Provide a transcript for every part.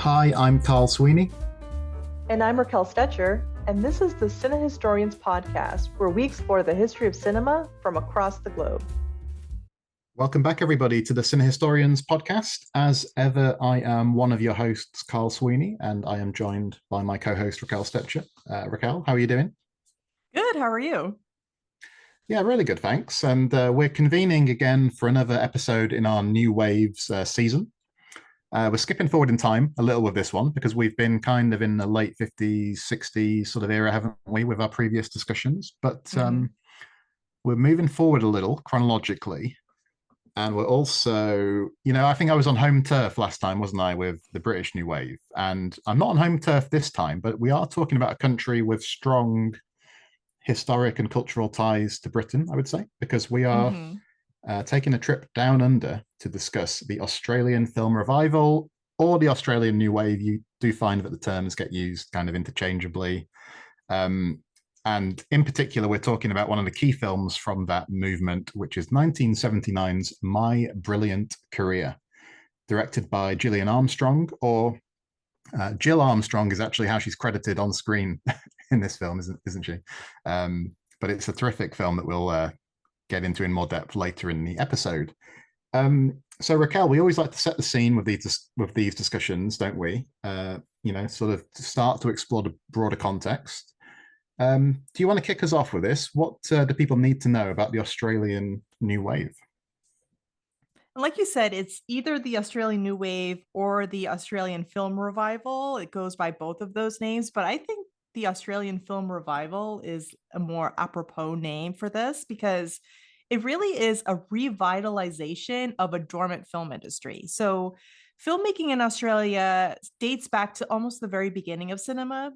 Hi, I'm Carl Sweeney. And I'm Raquel Stecher, and this is the CineHistorians podcast, where we explore the history of cinema from across the globe. Welcome back, everybody, to the CineHistorians podcast. As ever, I am one of your hosts, Carl Sweeney, and I am joined by my co-host, Raquel Stecher. Raquel, how are you doing? Good. How are you? Yeah, really good, thanks. And we're convening again for another episode in our New Waves season. We're skipping forward in time a little with this one because we've been kind of in the late 50s, 60s sort of era, haven't we, with our previous discussions? But we're moving forward a little chronologically. And we're also, I think I was on home turf last time, wasn't I, with the British New Wave? And I'm not on home turf this time, but we are talking about a country with strong historic and cultural ties to Britain, I would say, because we are taking a trip down under to discuss the Australian film revival or the Australian New Wave. You do find that the terms get used kind of interchangeably. And in particular, we're talking about one of the key films from that movement, which is 1979's My Brilliant Career, directed by Gillian Armstrong, or Jill Armstrong is actually how she's credited on screen in this film, isn't she? But it's a terrific film that we'll get into in more depth later in the episode. So Raquel, we always like to set the scene with these discussions, don't we? Sort of to start to explore the broader context. Do you want to kick us off with this? What do people need to know about the Australian New Wave? Like you said, it's either the Australian New Wave or the Australian Film Revival. It goes by both of those names, but I think the Australian Film Revival is a more apropos name for this because it really is a revitalization of a dormant film industry. So filmmaking in Australia dates back to almost the very beginning of cinema.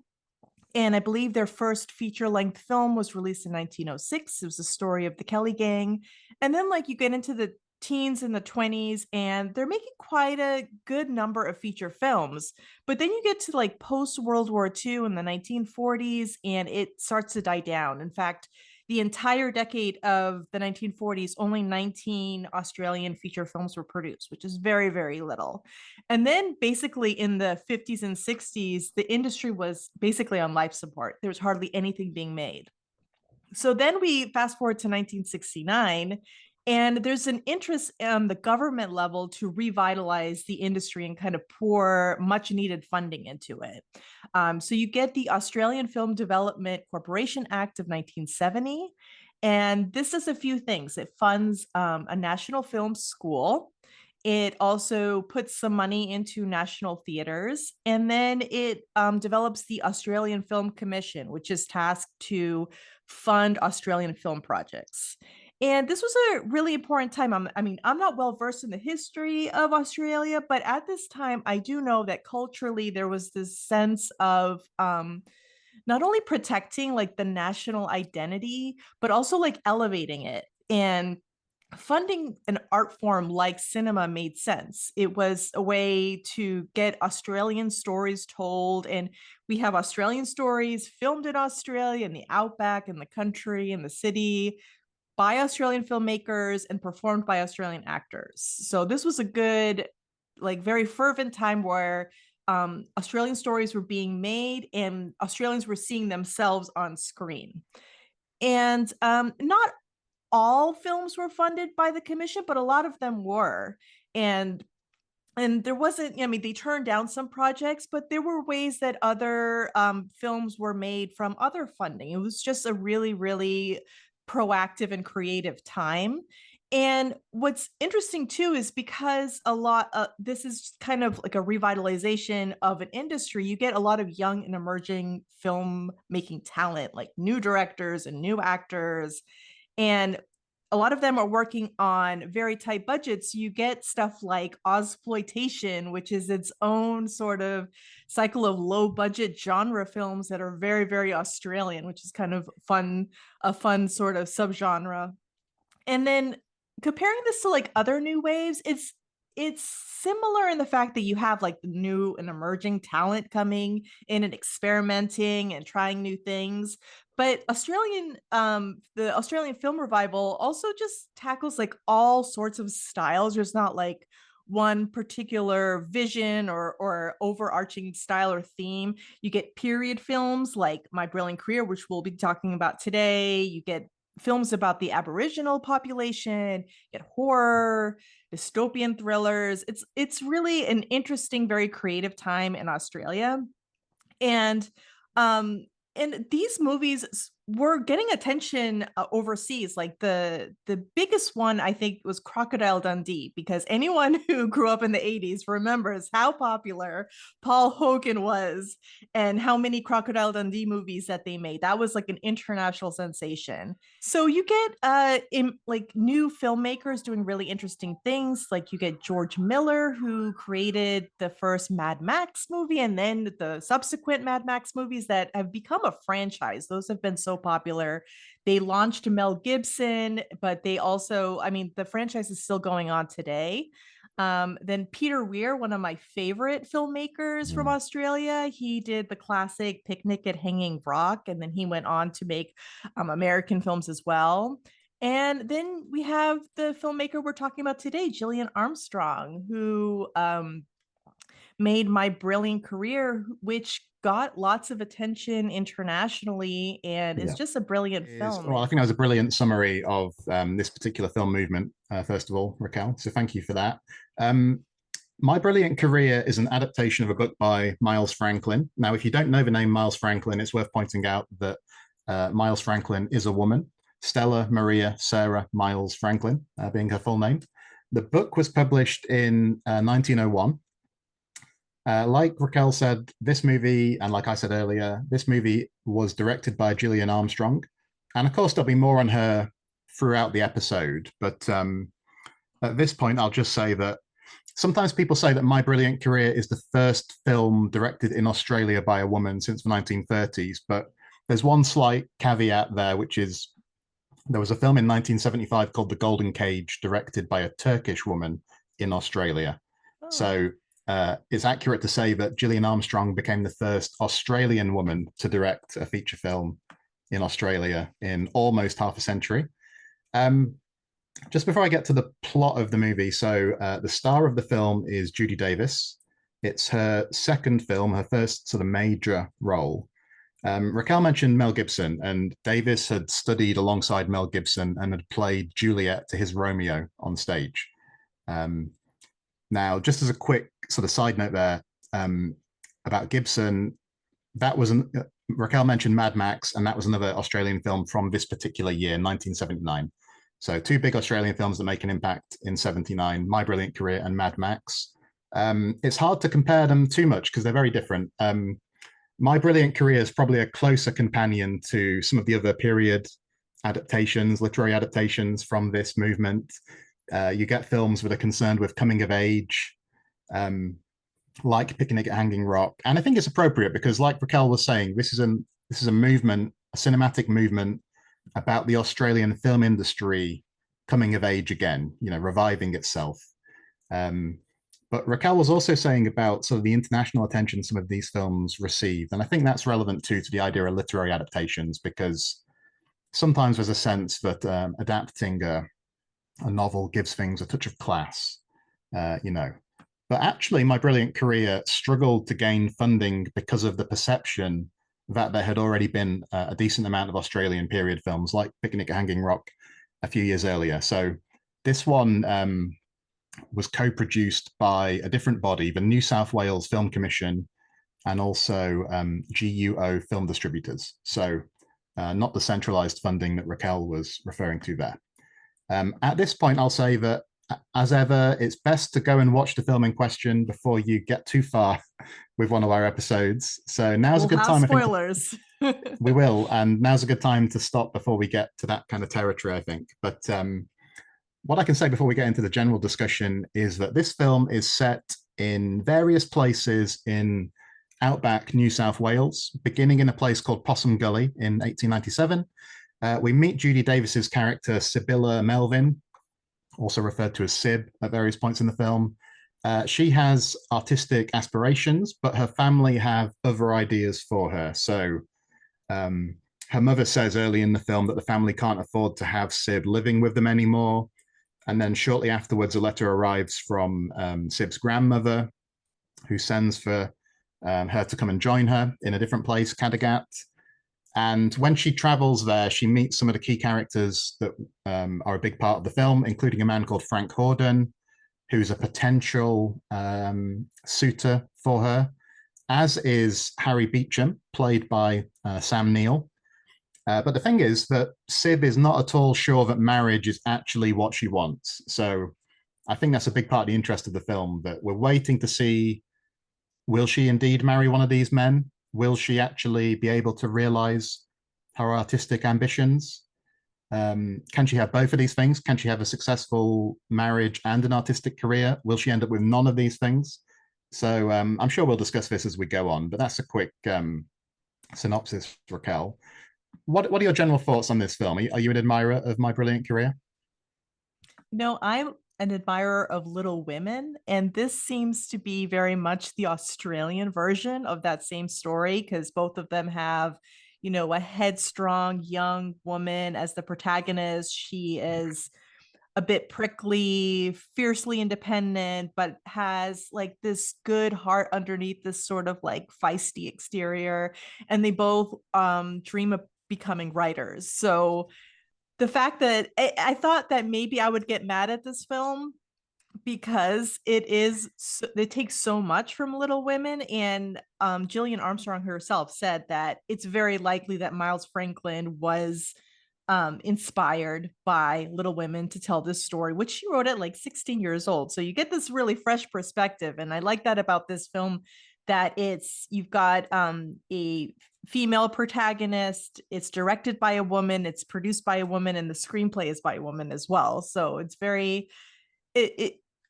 And I believe their first feature-length film was released in 1906. It was the story of the Kelly Gang. And then you get into the teens and the 20s, and they're making quite a good number of feature films. But then you get to post-World War II in the 1940s, and it starts to die down. In fact, the entire decade of the 1940s, only 19 Australian feature films were produced, which is very, very little. And then basically in the 50s and 60s, the industry was basically on life support. There was hardly anything being made. So then we fast forward to 1969, and there's an interest on the government level to revitalize the industry and kind of pour much needed funding into it. So you get the Australian Film Development Corporation Act of 1970. And this does a few things. It funds a national film school. It also puts some money into national theaters. And then it develops the Australian Film Commission, which is tasked to fund Australian film projects. And this was a really important time. I'm not well versed in the history of Australia, but at this time, I do know that culturally there was this sense of not only protecting the national identity, but also elevating it. And funding an art form like cinema made sense. It was a way to get Australian stories told, and we have Australian stories filmed in Australia, in the outback, in the country, in the city, by Australian filmmakers and performed by Australian actors. So this was a good, very fervent time where Australian stories were being made and Australians were seeing themselves on screen. And not all films were funded by the commission, but a lot of them were. And there wasn't, they turned down some projects, but there were ways that other films were made from other funding. It was just a really, really proactive and creative time. And what's interesting too is because this is kind of like a revitalization of an industry, you get a lot of young and emerging filmmaking talent, like new directors and new actors. And a lot of them are working on very tight budgets. You get stuff like Ozploitation, which is its own sort of cycle of low budget genre films that are very, very Australian, which is kind of a fun sort of subgenre. And then comparing this to other new waves, it's similar in the fact that you have the new and emerging talent coming in and experimenting and trying new things. But the Australian Film Revival also just tackles all sorts of styles. There's not one particular vision or overarching style or theme. You get period films like My Brilliant Career, which we'll be talking about today. You get films about the Aboriginal population, you get horror, dystopian thrillers. It's really an interesting, very creative time in Australia. And um and these movies were getting attention overseas. Like the biggest one I think was Crocodile Dundee, because anyone who grew up in the 80s remembers how popular Paul Hogan was and how many Crocodile Dundee movies that they made. That was like an international sensation. So you get like new filmmakers doing really interesting things. Like you get George Miller, who created the first Mad Max movie and then the subsequent Mad Max movies that have become a franchise. Those have been so popular. They launched Mel Gibson, but they also, I mean, the franchise is still going on today. Then Peter Weir, one of my favorite filmmakers from Australia, he did the classic Picnic at Hanging Rock, and then he went on to make American films as well. And then we have the filmmaker we're talking about today, Gillian Armstrong, who made My Brilliant Career, which got lots of attention internationally and is just a brilliant film. Well, I think that was a brilliant summary of this particular film movement, first of all, Raquel. So thank you for that. My Brilliant Career is an adaptation of a book by Miles Franklin. Now, if you don't know the name Miles Franklin, it's worth pointing out that Miles Franklin is a woman, Stella Maria Sarah Miles Franklin, being her full name. The book was published in 1901. Like Raquel said, this movie, and like I said earlier, this movie was directed by Gillian Armstrong. And of course, there'll be more on her throughout the episode. But at this point, I'll just say that sometimes people say that My Brilliant Career is the first film directed in Australia by a woman since the 1930s. But there's one slight caveat there, which is there was a film in 1975 called The Golden Cage, directed by a Turkish woman in Australia. Oh. So it's accurate to say that Gillian Armstrong became the first Australian woman to direct a feature film in Australia in almost half a century. Just before I get to the plot of the movie, so the star of the film is Judy Davis. It's her second film, her first sort of major role. Raquel mentioned Mel Gibson, and Davis had studied alongside Mel Gibson and had played Juliet to his Romeo on stage. Now, just as a quick sort of side note there about Gibson, that was Raquel mentioned Mad Max, and that was another Australian film from this particular year, 1979. So two big Australian films that make an impact in 79, My Brilliant Career and Mad Max. It's hard to compare them too much because they're very different. My Brilliant Career is probably a closer companion to some of the other period adaptations, literary adaptations from this movement. You get films that are concerned with coming of age, like Picnic at Hanging Rock. And I think it's appropriate because, like Raquel was saying, this is a movement, a cinematic movement about the Australian film industry coming of age again, reviving itself. But Raquel was also saying about sort of the international attention some of these films received. And I think that's relevant too to the idea of literary adaptations, because sometimes there's a sense that adapting a novel gives things a touch of class, But actually, My Brilliant Career struggled to gain funding because of the perception that there had already been a decent amount of Australian period films like Picnic at Hanging Rock a few years earlier. So this one was co-produced by a different body, the New South Wales Film Commission, and also GUO Film Distributors. So not the centralized funding that Raquel was referring to there. At this point, I'll say that, as ever, it's best to go and watch the film in question before you get too far with one of our episodes. So now's a good time. Spoilers. We will, and now's a good time to stop before we get to that kind of territory, I think. But what I can say before we get into the general discussion is that this film is set in various places in outback New South Wales, beginning in a place called Possum Gully in 1897. We meet Judy Davis's character, Sibylla Melvin, also referred to as Sib at various points in the film. She has artistic aspirations, but her family have other ideas for her. So her mother says early in the film that the family can't afford to have Sib living with them anymore. And then shortly afterwards, a letter arrives from Sib's grandmother, who sends for her to come and join her in a different place, Kattegat. And when she travels there, she meets some of the key characters that are a big part of the film, including a man called Frank Horden, who's a potential suitor for her, as is Harry Beecham, played by Sam Neill. But the thing is that Sib is not at all sure that marriage is actually what she wants. So I think that's a big part of the interest of the film, that we're waiting to see, will she indeed marry one of these men? Will she actually be able to realize her artistic ambitions? Can she have both of these things? Can she have a successful marriage and an artistic career? Will she end up with none of these things? So I'm sure we'll discuss this as we go on, but that's a quick synopsis, Raquel. What are your general thoughts on this film? Are you an admirer of My Brilliant Career? No, I'm an admirer of Little Women, and this seems to be very much the Australian version of that same story, because both of them have, a headstrong young woman as the protagonist. She is a bit prickly, fiercely independent, but has like this good heart underneath this sort of like feisty exterior. And they both dream of becoming writers. So the fact that I thought that maybe I would get mad at this film because it takes so much from Little Women, and Gillian Armstrong herself said that it's very likely that Miles Franklin was inspired by Little Women to tell this story, which she wrote at like 16 years old. So you get this really fresh perspective, and I like that about this film, that you've got a female protagonist, it's directed by a woman, it's produced by a woman, and the screenplay is by a woman as well. So it's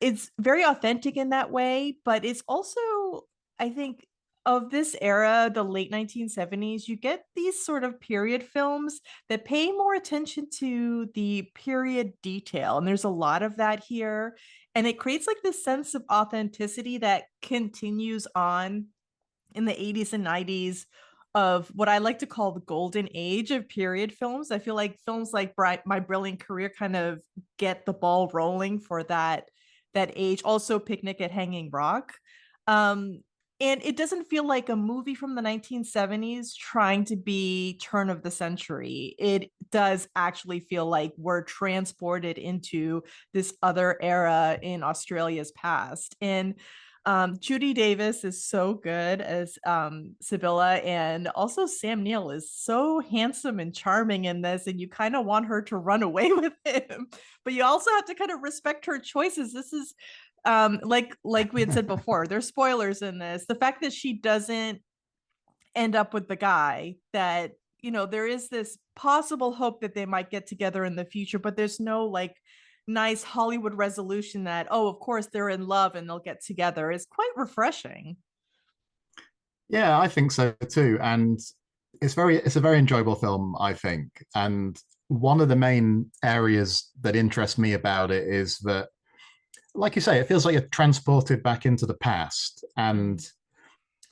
it's very authentic in that way, but it's also, I think, of this era, the late 1970s, you get these sort of period films that pay more attention to the period detail. And there's a lot of that here. And it creates like this sense of authenticity that continues on in the 80s and 90s, of what I like to call the golden age of period films. I feel like films like My Brilliant Career kind of get the ball rolling for that age. Also Picnic at Hanging Rock. And it doesn't feel like a movie from the 1970s trying to be turn of the century. It does actually feel like we're transported into this other era in Australia's past. And Judy Davis is so good as Sibylla, and also Sam Neill is so handsome and charming in this, and you kind of want her to run away with him, but you also have to kind of respect her choices. This is like we had said before, there's spoilers in this. The fact that she doesn't end up with the guy, that there is this possible hope that they might get together in the future, but there's no like nice Hollywood resolution that, oh, of course they're in love and they'll get together, is quite refreshing. Yeah, I think so too. And it's a very enjoyable film, I think. And one of the main areas that interests me about it is that, like you say, it feels like you're transported back into the past. And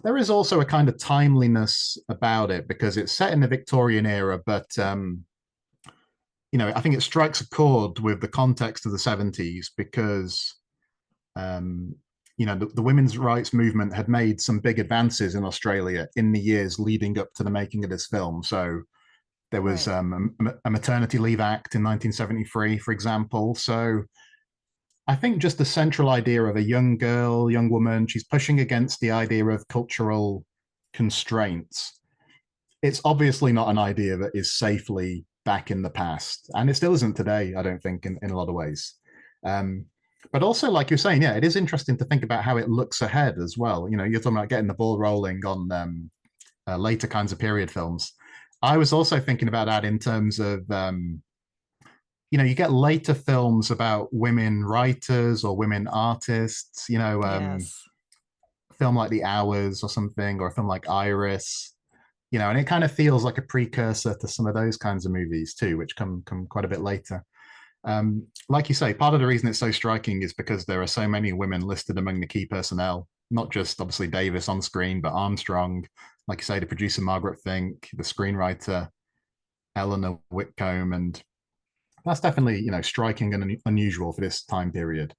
there is also a kind of timeliness about it because it's set in the Victorian era, but I think it strikes a chord with the context of the 70s because the women's rights movement had made some big advances in Australia in the years leading up to the making of this film. So there was a Maternity Leave Act in 1973, for example. So I think just the central idea of a young woman, she's pushing against the idea of cultural constraints. It's obviously not an idea that is safely back in the past. And it still isn't today, I don't think, in a lot of ways. But also, like you're saying, yeah, it is interesting to think about how it looks ahead as well. You're talking about getting the ball rolling on later kinds of period films. I was also thinking about that in terms of, you get later films about women writers or women artists, Yes. a film like The Hours or something, or a film like Iris, and it kind of feels like a precursor to some of those kinds of movies too, which come quite a bit later. Like you say, part of the reason it's so striking is because there are so many women listed among the key personnel, not just obviously Davis on screen, but Armstrong, like you say, the producer Margaret Fink, the screenwriter Eleanor Whitcomb, and That's definitely, striking and unusual for this time period.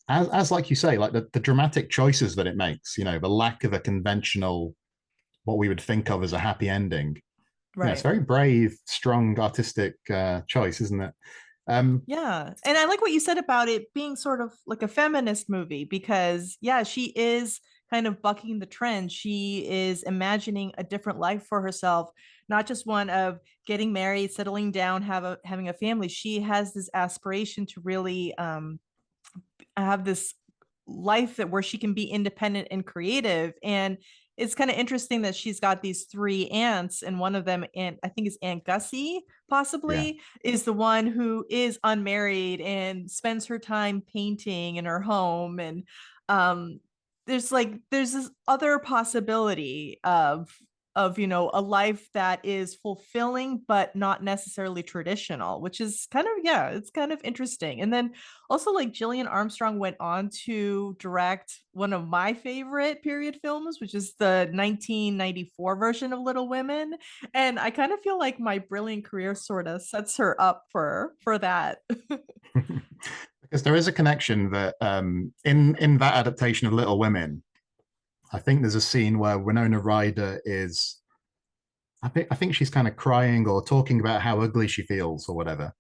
As like you say, like the dramatic choices that it makes, the lack of a conventional, what we would think of as a happy ending. Yeah, it's Right. very brave, strong, artistic choice, isn't it? Yeah. And I like what you said about it being sort of like a feminist movie because, yeah, she is kind of bucking the trend. She is imagining a different life for herself, not just one of getting married, settling down, having a family. She has this aspiration to really have this life that where she can be independent and creative. And it's kind of interesting that she's got these three aunts, and one of them, and I think is Aunt Gussie, yeah, possibly, is the one who is unmarried and spends her time painting in her home. And um, there's this other possibility of a life that is fulfilling but not necessarily traditional, which is kind of, yeah, it's kind of interesting. And then also, like, Gillian Armstrong went on to direct one of my favorite period films, which is the 1994 version of Little Women. And I kind of feel like my brilliant career sort of sets her up for that. because there is a connection that in that adaptation of Little Women, I think there's a scene where Winona Ryder is, I think she's kind of crying or talking about how ugly she feels or whatever.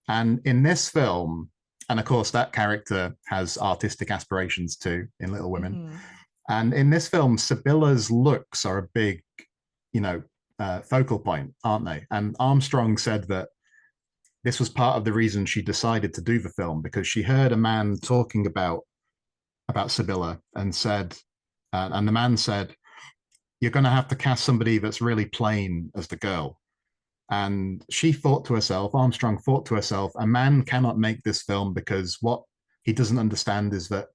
And in this film, and of course, that character has artistic aspirations too in Little Women. Mm-hmm. And in this film, Sibylla's looks are a big, focal point, aren't they? And Armstrong said that this was part of the reason she decided to do the film because she heard a man talking about Sibylla and said, and the man said, "You're going to have to cast somebody that's really plain as the girl." And she thought to herself, Armstrong thought to herself, a man cannot make this film because what he doesn't understand is that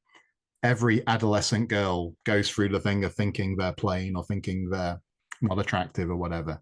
every adolescent girl goes through the thing of thinking they're plain or thinking they're not attractive or whatever.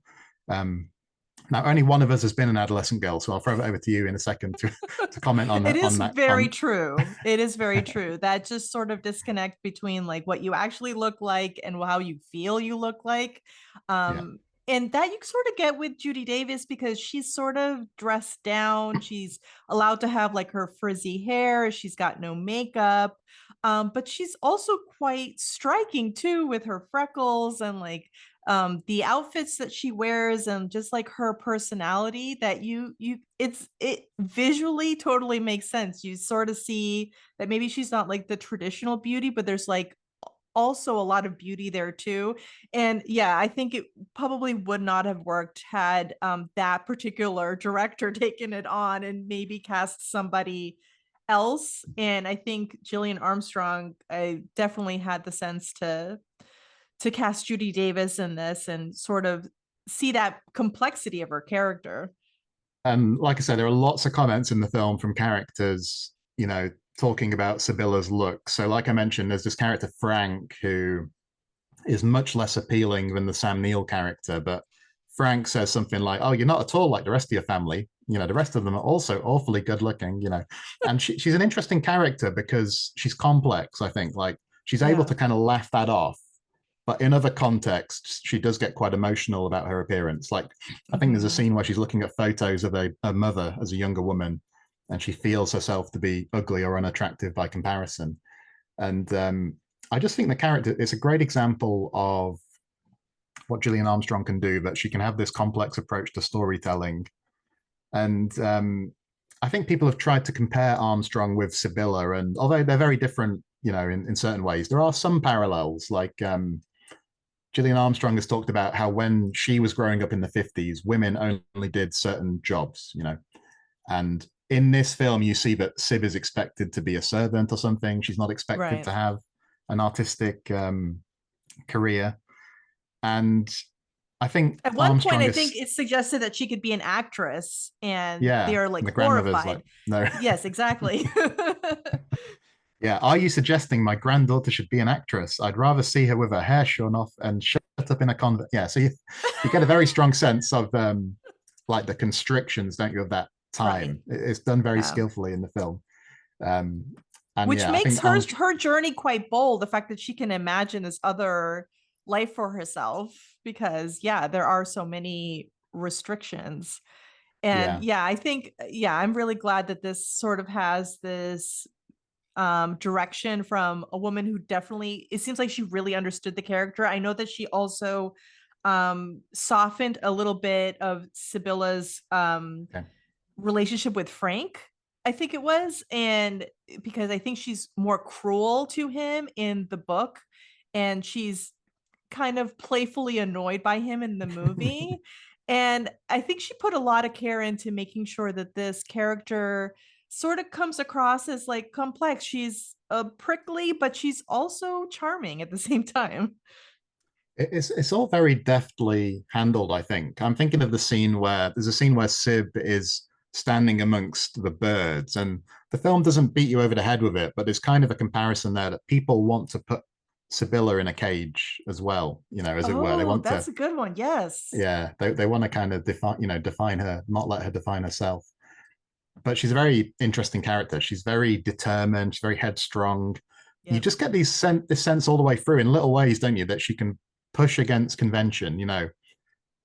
Now, only one of us has been an adolescent girl, so I'll throw it over to you in a second to comment on It that. is On that, very true. It is very true. That just sort of disconnect between like what you actually look like and how you feel you look like. yeah, And that you sort of get with Judy Davis because she's sort of dressed down. She's allowed to have like her frizzy hair. She's got no makeup. But she's also quite striking too with her freckles and like the outfits that she wears and just like her personality that it visually totally makes sense. You sort of see that maybe she's not like the traditional beauty, but there's like also a lot of beauty there too. And yeah, I think it probably would not have worked had that particular director taken it on and maybe cast somebody else. And I think Gillian Armstrong, I definitely had the sense to cast Judy Davis in this and sort of see that complexity of her character. and like I said, there are lots of comments in the film from characters, talking about Sibylla's look. So, like I mentioned, there's this character Frank who is much less appealing than the Sam Neill character, but Frank says something like, "Oh, you're not at all like the rest of your family. The rest of them are also awfully good looking. And she's an interesting character because she's complex. I think like she's able Yeah. to kind of laugh that off, but in other contexts, she does get quite emotional about her appearance. Like I think there's a Mm-hmm. scene where she's looking at photos of a mother as a younger woman, and she feels herself to be ugly or unattractive by comparison. And I just think the character is a great example of what Gillian Armstrong can do, that she can have this complex approach to storytelling. And I think people have tried to compare Armstrong with Sibylla, and although they're very different, in certain ways, there are some parallels. Like Gillian Armstrong has talked about how when she was growing up in the 50s, women only did certain jobs, and in this film, you see that Sib is expected to be a servant or something. She's not expected Right. to have an artistic career. And I think At one point, Armstrong I is, think it's suggested that she could be an actress, and they yeah, are like and the grandmother's like, horrified. no. Yes, exactly. Yeah, are you suggesting my granddaughter should be an actress? I'd rather see her with her hair shorn off and shut up in a convent. Yeah, so you get a very strong sense of like the constrictions, don't you, of that Right. time. It's done very Yeah. skillfully in the film. Um, and Which yeah, I makes think her journey quite bold, the fact that she can imagine this other life for herself, because yeah, there are so many restrictions. And Yeah. yeah, I think, yeah, I'm really glad that this sort of has this direction from a woman who definitely, it seems like she really understood the character. I know that she also softened a little bit of Sibylla's Okay. relationship with Frank, I think it was. And because I think she's more cruel to him in the book, and she's kind of playfully annoyed by him in the movie. And I think she put a lot of care into making sure that this character sort of comes across as like complex. She's prickly, but she's also charming at the same time. It's all very deftly handled, I think. I'm thinking of the scene where there's a scene where Sib is standing amongst the birds, and the film doesn't beat you over the head with it, but there's kind of a comparison there that people want to put Sibylla in a cage as well, as it were. They Oh, want to, that's a good one. Yes. yeah, they want to kind of define her, not let her define herself. But she's a very interesting character. She's very determined, she's very headstrong. You Yep. just get this sense all the way through in little ways, don't you, that she can push against convention.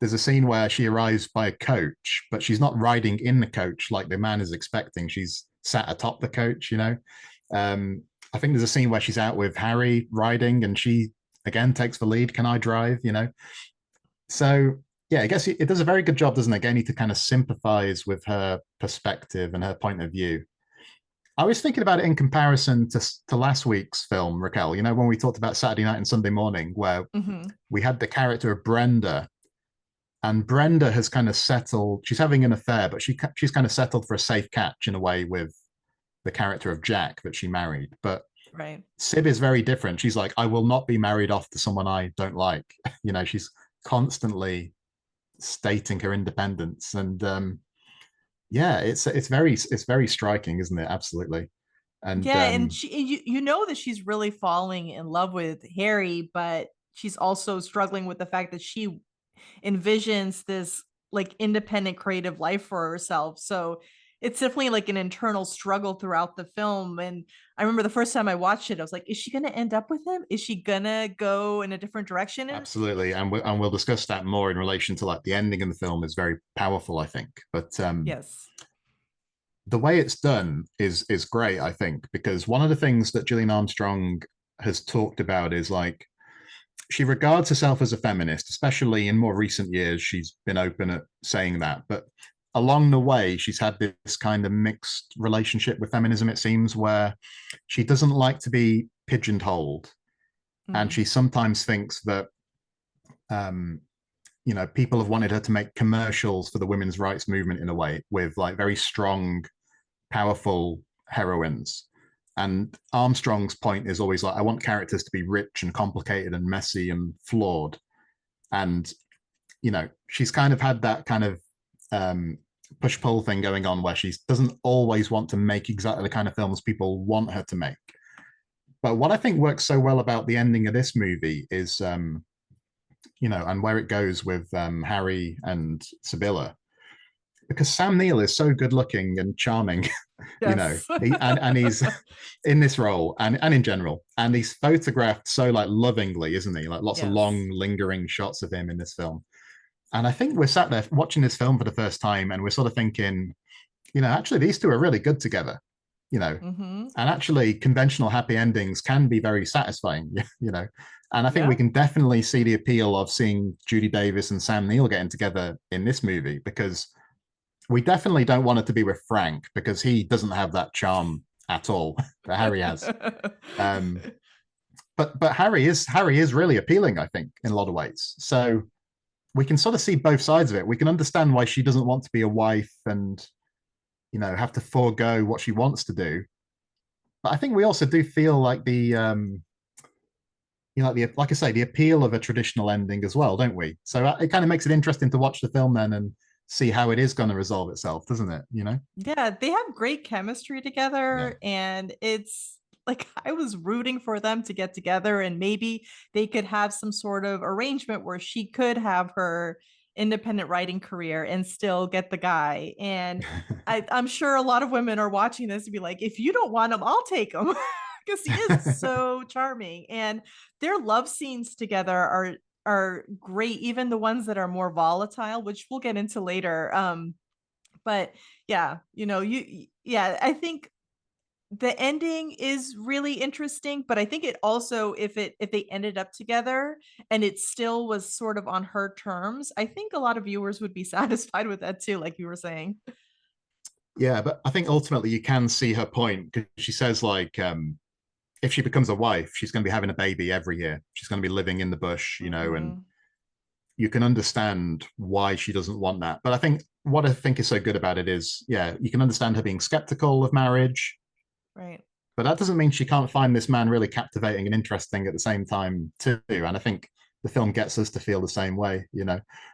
There's a scene where she arrives by a coach, but she's not riding in the coach like the man is expecting. She's sat atop the coach. I think there's a scene where she's out with Harry riding, and she again takes the lead. Can I drive? So yeah, I guess it does a very good job, doesn't it, getting to kind of sympathize with her perspective and her point of view. I was thinking about it in comparison to last week's film, Raquel. When we talked about Saturday Night and Sunday Morning, where Mm-hmm. we had the character of Brenda, and Brenda has kind of settled. She's having an affair, but she's kind of settled for a safe catch in a way with the character of Jack that she married. But Right. Sib is very different. She's like, I will not be married off to someone I don't like. She's constantly stating her independence, and yeah, it's very striking, isn't it? Absolutely. And Yeah, and you know that she's really falling in love with Harry, but she's also struggling with the fact that she envisions this like independent creative life for herself. So it's definitely like an internal struggle throughout the film. And I remember the first time I watched it, I was like, is she going to end up with him? Is she going to go in a different direction? And absolutely, and we'll discuss that more in relation to like the ending of the film is very powerful, I think. But yes. the way it's done is great, I think, because one of the things that Gillian Armstrong has talked about is like she regards herself as a feminist, especially in more recent years. She's been open at saying that, but along the way, she's had this kind of mixed relationship with feminism, it seems, where she doesn't like to be pigeonholed. And Mm. she sometimes thinks that, people have wanted her to make commercials for the women's rights movement in a way with like very strong, powerful heroines. And Armstrong's point is always like, I want characters to be rich and complicated and messy and flawed. And, she's kind of had that kind of push pull thing going on where she doesn't always want to make exactly the kind of films people want her to make. But what I think works so well about the ending of this movie is, and where it goes with Harry and Sibylla, because Sam Neill is so good looking and charming, Yes. and he's in this role and in general, and he's photographed so like lovingly, isn't he? Like lots of Yes. long, lingering shots of him in this film. And I think we're sat there watching this film for the first time, and we're sort of thinking, actually these two are really good together, you know, Mm-hmm. and actually conventional happy endings can be very satisfying, And I think we Yeah. can definitely see the appeal of seeing Judy Davis and Sam Neill getting together in this movie, because we definitely don't want it to be with Frank, because he doesn't have that charm at all that Harry has. Um, but Harry is really appealing, I think, in a lot of ways. So we can sort of see both sides of it. We can understand why she doesn't want to be a wife and have to forego what she wants to do. But I think we also do feel like like I say, the appeal of a traditional ending as well, don't we? So it kind of makes it interesting to watch the film then and see how it is going to resolve itself, doesn't it? Yeah, they have great chemistry Yeah. together, and it's like I was rooting for them to get together, and maybe they could have some sort of arrangement where she could have her independent writing career and still get the guy. And I'm sure a lot of women are watching this and be like, if you don't want him, I'll take him because he is so charming. And their love scenes together are great, even the ones that are more volatile, which we'll get into later. But yeah, yeah, I think the ending is really interesting, but I think it also, if they ended up together and it still was sort of on her terms, I think a lot of viewers would be satisfied with that too, like you were saying. Yeah, but I think ultimately you can see her point, because she says like, if she becomes a wife, she's going to be having a baby every year. She's going to be living in the bush, and you can understand why she doesn't want that. But I think what I think is so good about it is, yeah, you can understand her being skeptical of marriage, Right. but that doesn't mean she can't find this man really captivating and interesting at the same time too. And I think the film gets us to feel the same way.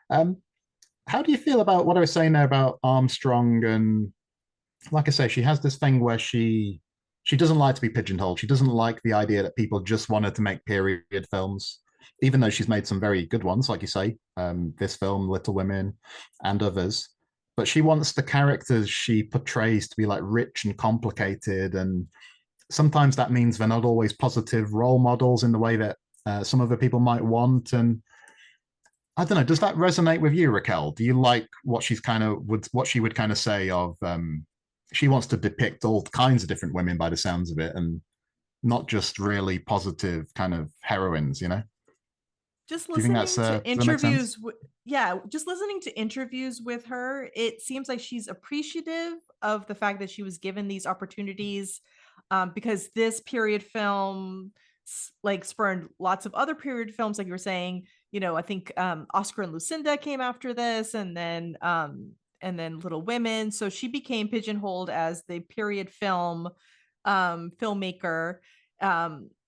How do you feel about what I was saying there about Armstrong? And like I say, she has this thing where she doesn't like to be pigeonholed. She doesn't like the idea that people just want her to make period films, even though she's made some very good ones, like you say, this film, Little Women, and others. But she wants the characters she portrays to be like rich and complicated, and sometimes that means they're not always positive role models in the way that some other people might want. And I don't know, does that resonate with you, Raquel? Do you like what she would kind of say of she wants to depict all kinds of different women by the sounds of it, and not just really positive kind of heroines? Just Do you think that's listening to does that make sense? interviews, just listening to interviews with her, it seems like she's appreciative of the fact that she was given these opportunities, because this period film like spurned lots of other period films, like you were saying. I think Oscar and Lucinda came after this, and then Little Women. So she became pigeonholed as the period film filmmaker.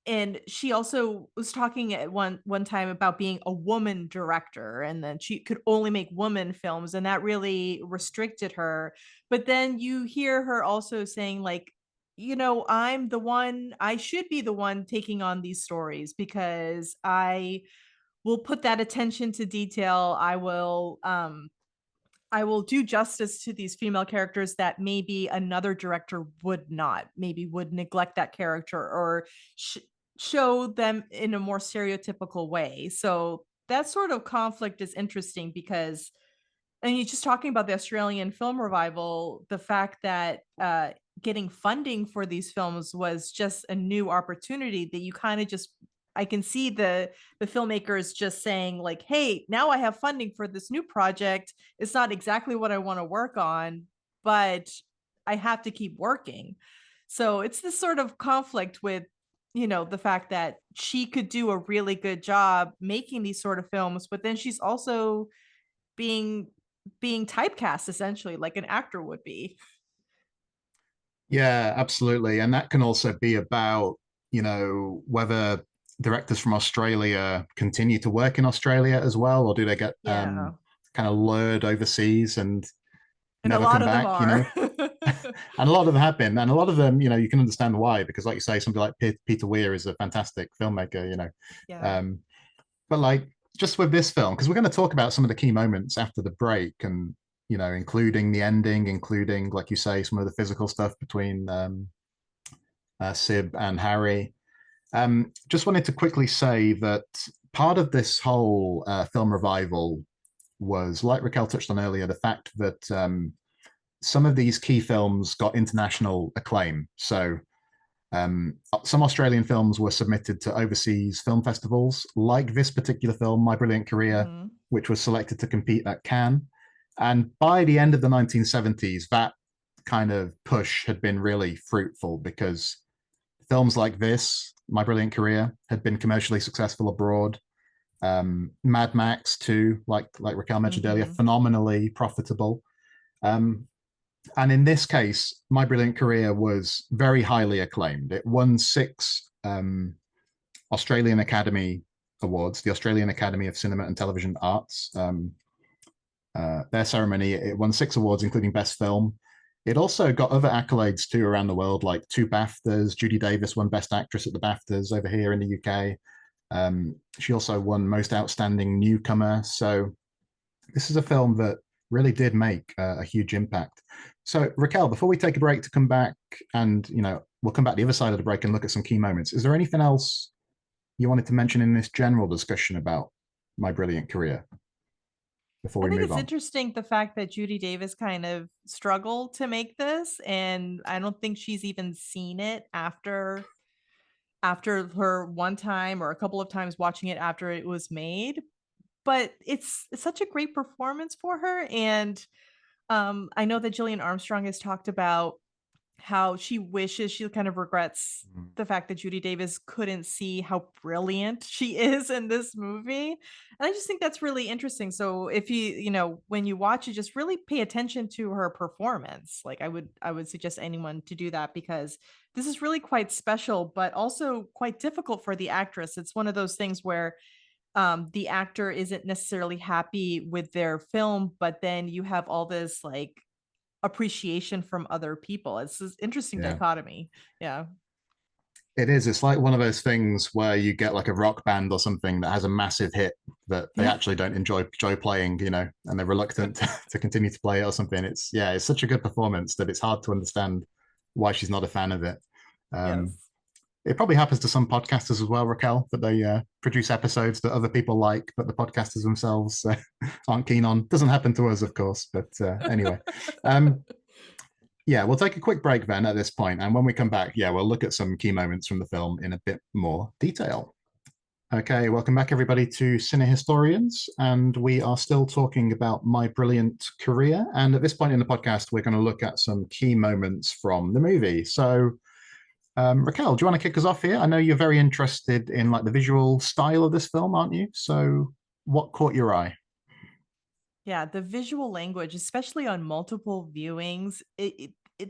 And she also was talking at one time about being a woman director, and then she could only make woman films, and that really restricted her. But then you hear her also saying like, I should be the one taking on these stories, because I will put that attention to detail. I will do justice to these female characters that maybe another director would not, maybe would neglect that character, or show them in a more stereotypical way. So that sort of conflict is interesting, because, and you're just talking about the Australian film revival, the fact that getting funding for these films was just a new opportunity that you kind of just, I can see the filmmakers just saying like, hey, now I have funding for this new project. It's not exactly what I want to work on, but I have to keep working. So it's this sort of conflict with, the fact that she could do a really good job making these sort of films, but then she's also being typecast essentially like an actor would be. Yeah, absolutely. And that can also be about, whether directors from Australia continue to work in Australia as well, or do they get Yeah. kind of lured overseas and And a never lot come of them back? are. And a lot of them have been, and a lot of them, you can understand why, because like you say, somebody like Peter Weir is a fantastic filmmaker. Yeah. Um, but like just with this film, because we're going to talk about some of the key moments after the break, and including the ending, including, like you say, some of the physical stuff between Sib and Harry. Just wanted to quickly say that part of this whole film revival was, like Raquel touched on earlier, the fact that some of these key films got international acclaim. So some Australian films were submitted to overseas film festivals, like this particular film, My Brilliant Career, which was selected to compete at Cannes. And by the end of the 1970s, that kind of push had been really fruitful, because films like this, My Brilliant Career, had been commercially successful abroad. Mad Max too, like Raquel mentioned earlier, phenomenally profitable. And in this case, My Brilliant Career was very highly acclaimed. It won 6 Australian Academy Awards, the Australian Academy of Cinema and Television Arts. Their ceremony, it won 6 awards, including Best Film. It also got other accolades too around the world, like 2 BAFTAs. Judy Davis won Best Actress at the BAFTAs over here in the UK. She also won Most Outstanding Newcomer. So this is a film that really did make a huge impact. So Raquel, before we take a break to come back, and we'll come back the other side of the break and look at some key moments, is there anything else you wanted to mention in this general discussion about My Brilliant Career? before I we think move it's on. interesting the fact that Judy Davis kind of struggled to make this, and I don't think she's even seen it after her one time or a couple of times watching it after it was made. But it's such a great performance for her, and I know that Gillian Armstrong has talked about how she kind of regrets Mm. the fact that Judy Davis couldn't see how brilliant she is in this movie. And I just think that's really interesting. So if when you watch it, just really pay attention to her performance. Like I would suggest anyone to do that, because this is really quite special, but also quite difficult for the actress. It's one of those things where the actor isn't necessarily happy with their film, but then you have all this like appreciation from other people. It's this interesting Yeah. dichotomy. Yeah. It is. It's like one of those things where you get like a rock band or something that has a massive hit that they Yeah. actually don't enjoy playing, and they're reluctant to continue to play it or something. It's such a good performance that it's hard to understand why she's not a fan of it. Um, Yes. it probably happens to some podcasters as well, Raquel, that they produce episodes that other people like, but the podcasters themselves aren't keen on. Doesn't happen to us, of course, but anyway. Yeah, we'll take a quick break then at this point, and when we come back, we'll look at some key moments from the film in a bit more detail. Okay, welcome back everybody to CineHistorians, and we are still talking about My Brilliant Career. And at this point in the podcast, we're going to look at some key moments from the movie. So, Raquel, do you want to kick us off here? I know you're very interested in like the visual style of this film, aren't you? So, what caught your eye? Yeah, the visual language, especially on multiple viewings,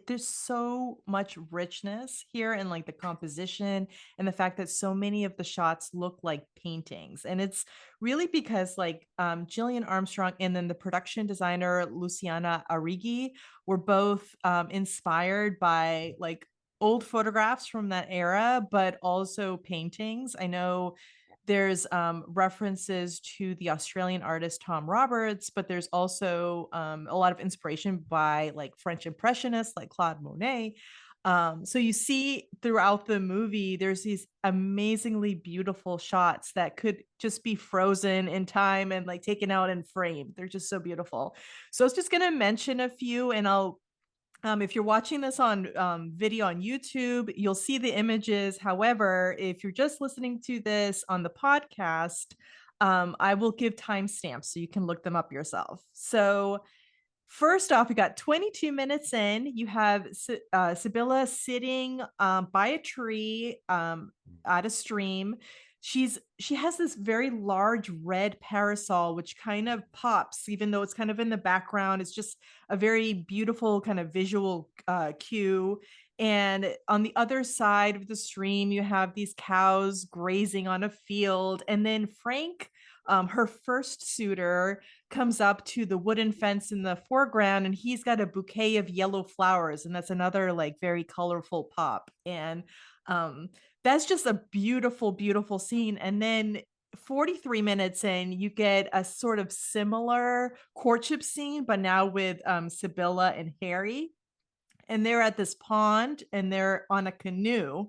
there's so much richness here in like the composition and the fact that so many of the shots look like paintings. And it's really because like Gillian Armstrong and then the production designer Luciana Arrighi were both inspired by like old photographs from that era, but also paintings. I know there's references to the Australian artist Tom Roberts, but there's also a lot of inspiration by like French Impressionists like Claude Monet. So you see throughout the movie, there's these amazingly beautiful shots that could just be frozen in time and like taken out and framed. They're just so beautiful. So I was just going to mention a few, and I'll if you're watching this on video on YouTube, you'll see the images. However, if you're just listening to this on the podcast, I will give timestamps so you can look them up yourself. So, first off, we got 22 minutes in. You have Sibylla sitting by a tree at a stream. She has this very large red parasol, which kind of pops, even though it's kind of in the background. It's just a very beautiful kind of visual cue. And on the other side of the stream, you have these cows grazing on a field. And then Frank, her first suitor, comes up to the wooden fence in the foreground, and he's got a bouquet of yellow flowers, and that's another like very colorful pop. And um that's just a beautiful, beautiful scene. And then 43 minutes in, you get a sort of similar courtship scene, but now with Sibylla and Harry. And they're at this pond and they're on a canoe.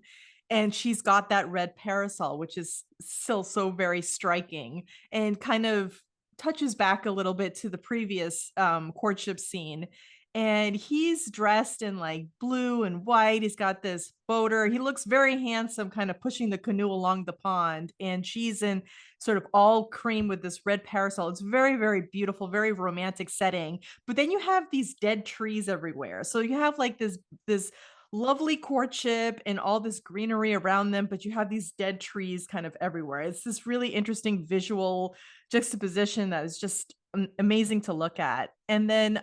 And she's got that red parasol, which is still so very striking and kind of touches back a little bit to the previous courtship scene. And he's dressed in like blue and white. He's got this boater. He looks very handsome, kind of pushing the canoe along the pond. And she's in sort of all cream with this red parasol. It's very, very beautiful, very romantic setting. But then you have these dead trees everywhere. So you have like this lovely courtship and all this greenery around them, but you have these dead trees kind of everywhere. It's this really interesting visual juxtaposition that is just amazing to look at. And then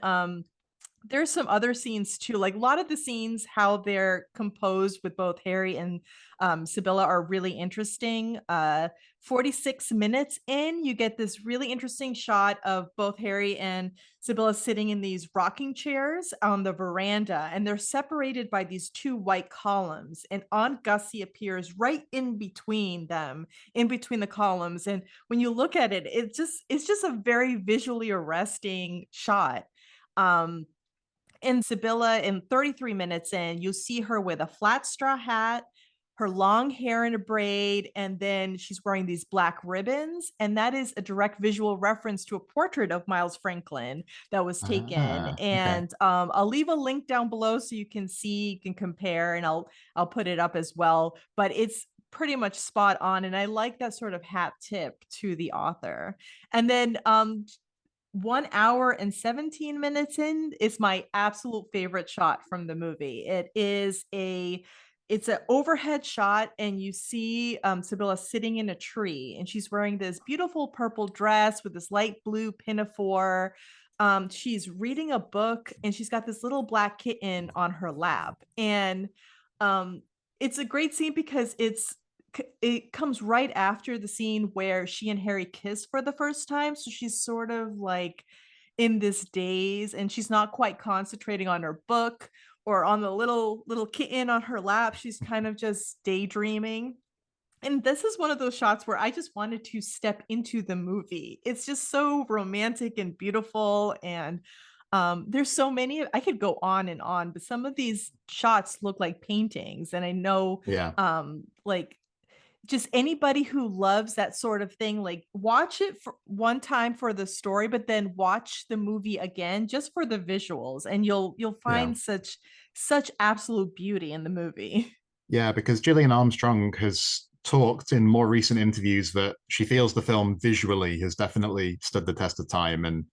there's some other scenes too, like a lot of the scenes, how they're composed with both Harry and Sibylla are really interesting. 46 minutes in, you get this really interesting shot of both Harry and Sibylla sitting in these rocking chairs on the veranda, and they're separated by these two white columns, and Aunt Gussie appears right in between them, in between the columns. And when you look at it, it's just a very visually arresting shot. And Sibylla, in 33 minutes in, you'll see her with a flat straw hat, her long hair in a braid, and then she's wearing these black ribbons, and that is a direct visual reference to a portrait of Miles Franklin that was taken. Okay. And I'll leave a link down below so you can see, you can compare, and I'll put it up as well. But it's pretty much spot on, and I like that sort of hat tip to the author. And then 1 hour and 17 minutes in is my absolute favorite shot from the movie. It's an overhead shot, and you see Sibylla sitting in a tree, and she's wearing this beautiful purple dress with this light blue pinafore. She's reading a book, and she's got this little black kitten on her lap. And it's a great scene because it comes right after the scene where she and Harry kiss for the first time. So she's sort of like in this daze, and she's not quite concentrating on her book or on the little kitten on her lap. She's kind of just daydreaming. And this is one of those shots where I just wanted to step into the movie. It's just so romantic and beautiful. And there's so many, I could go on and on, but some of these shots look like paintings. And I know like just anybody who loves that sort of thing, like watch it for one time for the story, but then watch the movie again just for the visuals, and you'll find such absolute beauty in the movie. Yeah, because Gillian Armstrong has talked in more recent interviews that she feels the film visually has definitely stood the test of time, and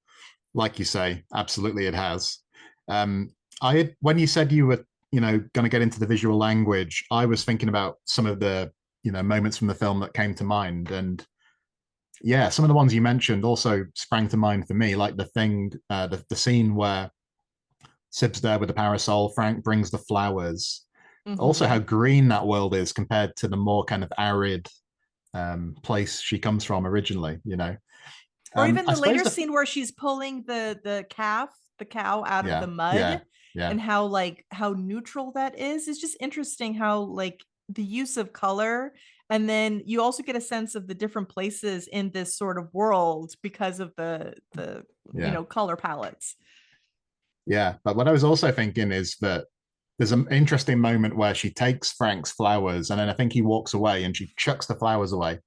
like you say, absolutely it has. When you said you were going to get into the visual language, I was thinking about some of the moments from the film that came to mind. And yeah, some of the ones you mentioned also sprang to mind for me, like the scene where Sib's there with the parasol, Frank brings the flowers. Also how green that world is compared to the more kind of arid place she comes from originally, or even the later scene where she's pulling the cow out of the mud, and how neutral that is. It's just interesting how like the use of color, and then you also get a sense of the different places in this sort of world because of the color palettes. Yeah, but what I was also thinking is that there's an interesting moment where she takes Frank's flowers, and then I think he walks away and she chucks the flowers away.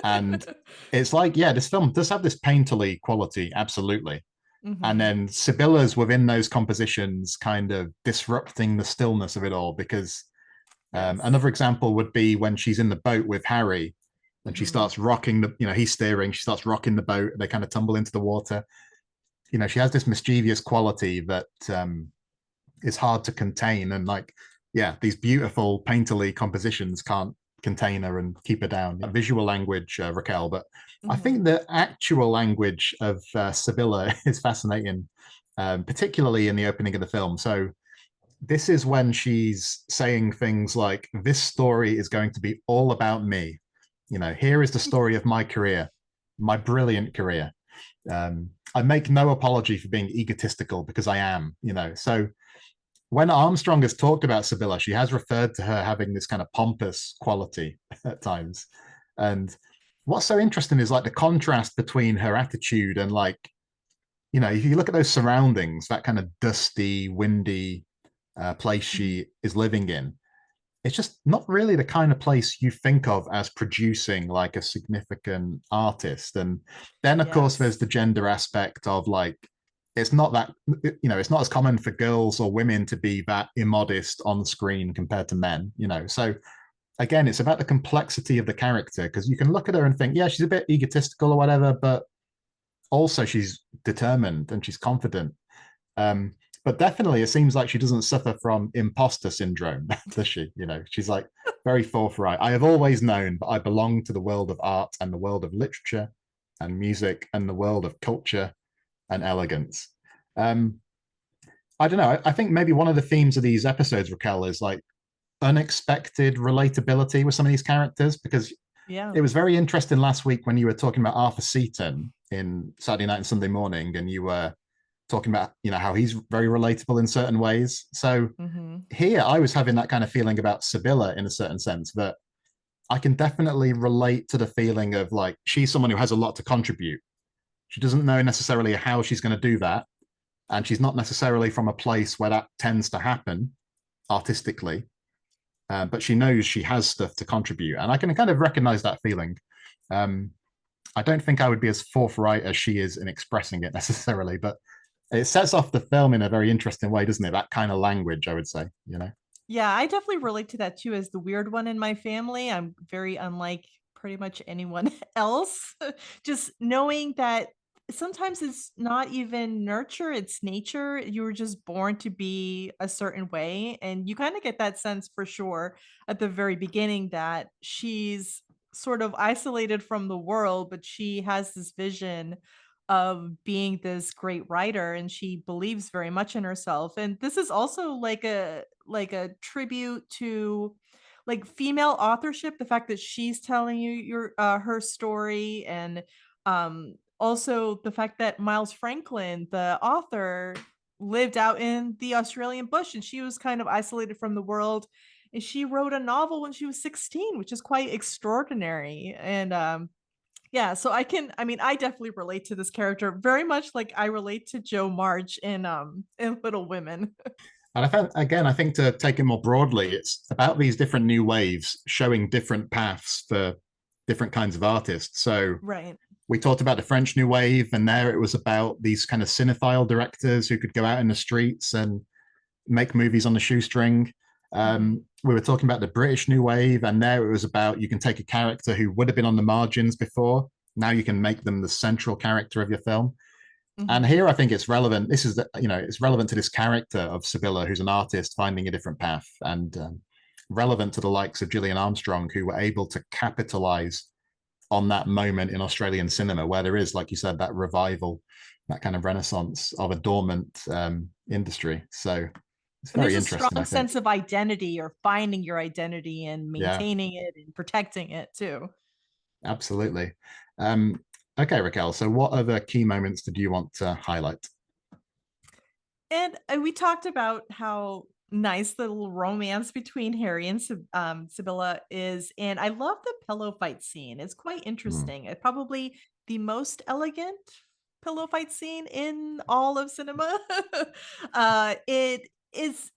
And it's like, yeah, this film does have this painterly quality, absolutely. And then Sibylla's within those compositions kind of disrupting the stillness of it all, because another example would be when she's in the boat with Harry and she starts rocking he's steering, she starts rocking the boat, they kind of tumble into the water. She has this mischievous quality that is hard to contain. And like, yeah, these beautiful painterly compositions can't contain her and keep her down. Visual language, Raquel, but I think the actual language of Sibylla is fascinating, particularly in the opening of the film. So this is when she's saying things like, this story is going to be all about me. Here is the story of my career, my brilliant career. I make no apology for being egotistical, because I am, So when Armstrong has talked about Sibylla, she has referred to her having this kind of pompous quality at times. And what's so interesting is like the contrast between her attitude and like, if you look at those surroundings, that kind of dusty, windy place she is living in, it's just not really the kind of place you think of as producing like a significant artist. And then of course there's the gender aspect of like, it's not that, it's not as common for girls or women to be that immodest on screen compared to men, So again, it's about the complexity of the character, because you can look at her and think, yeah, she's a bit egotistical or whatever, but also she's determined and she's confident. But definitely it seems like she doesn't suffer from imposter syndrome, does she? She's like very forthright. I have always known that I belong to the world of art and the world of literature and music and the world of culture and elegance. I don't know. I think maybe one of the themes of these episodes, Raquel, is like unexpected relatability with some of these characters, because it was very interesting last week when you were talking about Arthur Seaton in Saturday Night and Sunday Morning, and you were talking about how he's very relatable in certain ways. So here I was having that kind of feeling about Sibylla in a certain sense, that I can definitely relate to the feeling of like, she's someone who has a lot to contribute. She doesn't know necessarily how she's going to do that, and she's not necessarily from a place where that tends to happen artistically. but she knows she has stuff to contribute, and I can kind of recognize that feeling. Um, I don't think I would be as forthright as she is in expressing it necessarily, but it sets off the film in a very interesting way, doesn't it? That kind of language, I would say, you know. Yeah, I definitely relate to that too as the weird one in my family. I'm very unlike pretty much anyone else. Just knowing that sometimes it's not even nurture, it's nature. You were just born to be a certain way. And you kind of get that sense for sure at the very beginning that she's sort of isolated from the world, but she has this vision of being this great writer and she believes very much in herself. And this is also like a tribute to like female authorship, the fact that she's telling you your her story, and also the fact that Miles Franklin, the author, lived out in the Australian bush and she was kind of isolated from the world, and she wrote a novel when she was 16, which is quite extraordinary. And yeah, so I mean, I definitely relate to this character very much like I relate to Joe March in Little Women. And I think, again, I think to take it more broadly, it's about these different new waves showing different paths for different kinds of artists. So Right. we talked about the French New Wave, and there it was about these kind of cinephile directors who could go out in the streets and make movies on the shoestring. We were talking about the British New Wave, and there it was about you can take a character who would have been on the margins before. Now you can make them the central character of your film. And Mhm. here I think it's relevant. This is, it's relevant to this character of Sibylla, who's an artist finding a different path, and relevant to the likes of Gillian Armstrong, who were able to capitalize on that moment in Australian cinema where there is, like you said, that revival, that kind of renaissance of a dormant industry. So it's And very there's a interesting, I strong think. sense of identity or finding your identity and Yeah, maintaining it and protecting it too. absolutely. Um, okay, Raquel. So, what other key moments did you want to highlight? And we talked about how nice the little romance between Harry and Sibylla is. And I love the pillow fight scene. It's quite Hmm. interesting. It's probably the most elegant pillow fight scene in all of cinema. It is,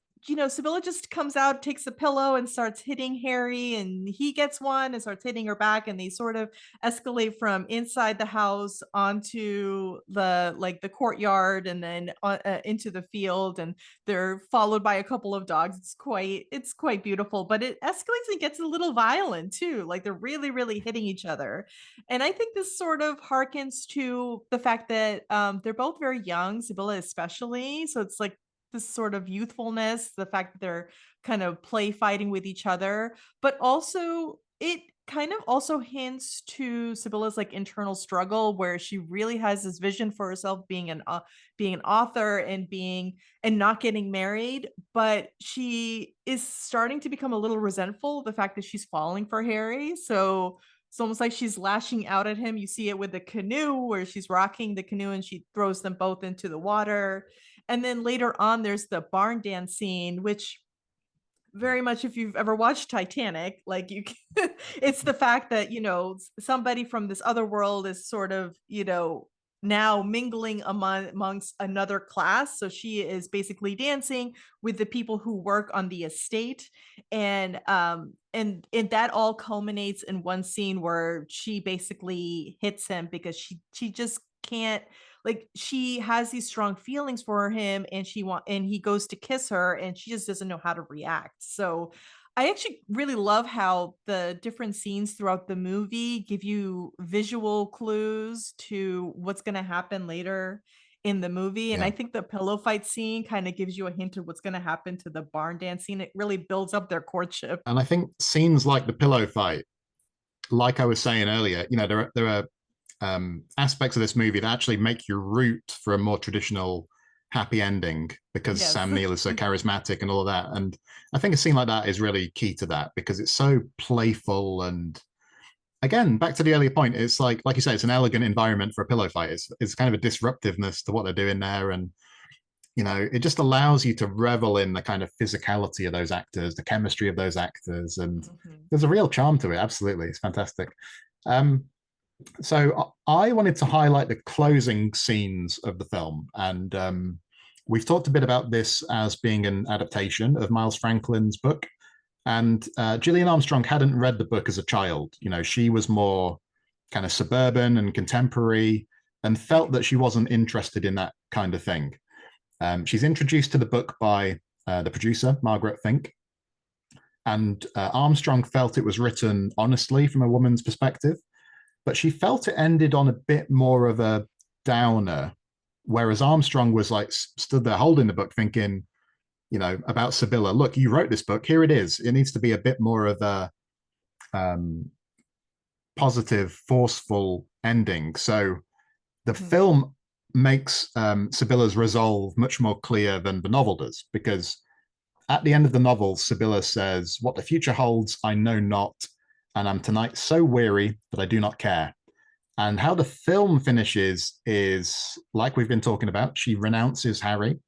Sibylla just comes out, takes a pillow, and starts hitting Harry, and he gets one and starts hitting her back, and they sort of escalate from inside the house onto the courtyard, and then into the field, and they're followed by a couple of dogs. It's quite beautiful, but it escalates and gets a little violent too. Like they're really hitting each other, and I think this sort of harkens to the fact that they're both very young, Sibylla especially. So it's like this sort of youthfulness, the fact that they're kind of play fighting with each other, but also it kind of also hints to Sibylla's like internal struggle where she really has this vision for herself being an author and being and not getting married, but she is starting to become a little resentful of the fact that she's falling for Harry. So it's almost like she's lashing out at him. You see it with the canoe where she's rocking the canoe and she throws them both into the water. And then later on, there's the barn dance scene, which very much, if you've ever watched Titanic, like you can, it's the fact that, somebody from this other world is sort of, now mingling amongst another class. So she is basically dancing with the people who work on the estate. And that all culminates in one scene where she basically hits him because she just can't, like, she has these strong feelings for him, and he goes to kiss her and she just doesn't know how to react. So I actually really love how the different scenes throughout the movie give you visual clues to what's going to happen later in the movie. And Yeah. I think the pillow fight scene kind of gives you a hint of what's going to happen to the barn dance scene. It really builds up their courtship. And I think scenes like the pillow fight, like I was saying earlier, there are aspects of this movie that actually make you root for a more traditional happy ending because Yes. Sam Neill is so charismatic and all of that. And I think a scene like that is really key to that because it's so playful. And again, back to the earlier point, it's like you say, it's an elegant environment for a pillow fight. It's kind of a disruptiveness to what they're doing there. And it just allows you to revel in the kind of physicality of those actors, the chemistry of those actors, and Mhm. there's a real charm to it. Absolutely, it's fantastic. Um, so I wanted to highlight the closing scenes of the film, and we've talked a bit about this as being an adaptation of Miles Franklin's book. And Gillian Armstrong hadn't read the book as a child. She was more kind of suburban and contemporary and felt that she wasn't interested in that kind of thing. She's introduced to the book by the producer, Margaret Fink. And Armstrong felt it was written honestly from a woman's perspective, but she felt it ended on a bit more of a downer, whereas Armstrong was like stood there holding the book thinking, about Sibylla. Look, you wrote this book. Here it is. It needs to be a bit more of a positive, forceful ending. So the film makes Sibylla's resolve much more clear than the novel does, because at the end of the novel, Sibylla says, "What the future holds, I know not, and I'm tonight so weary that I do not care." And how the film finishes is like we've been talking about. She renounces Harry.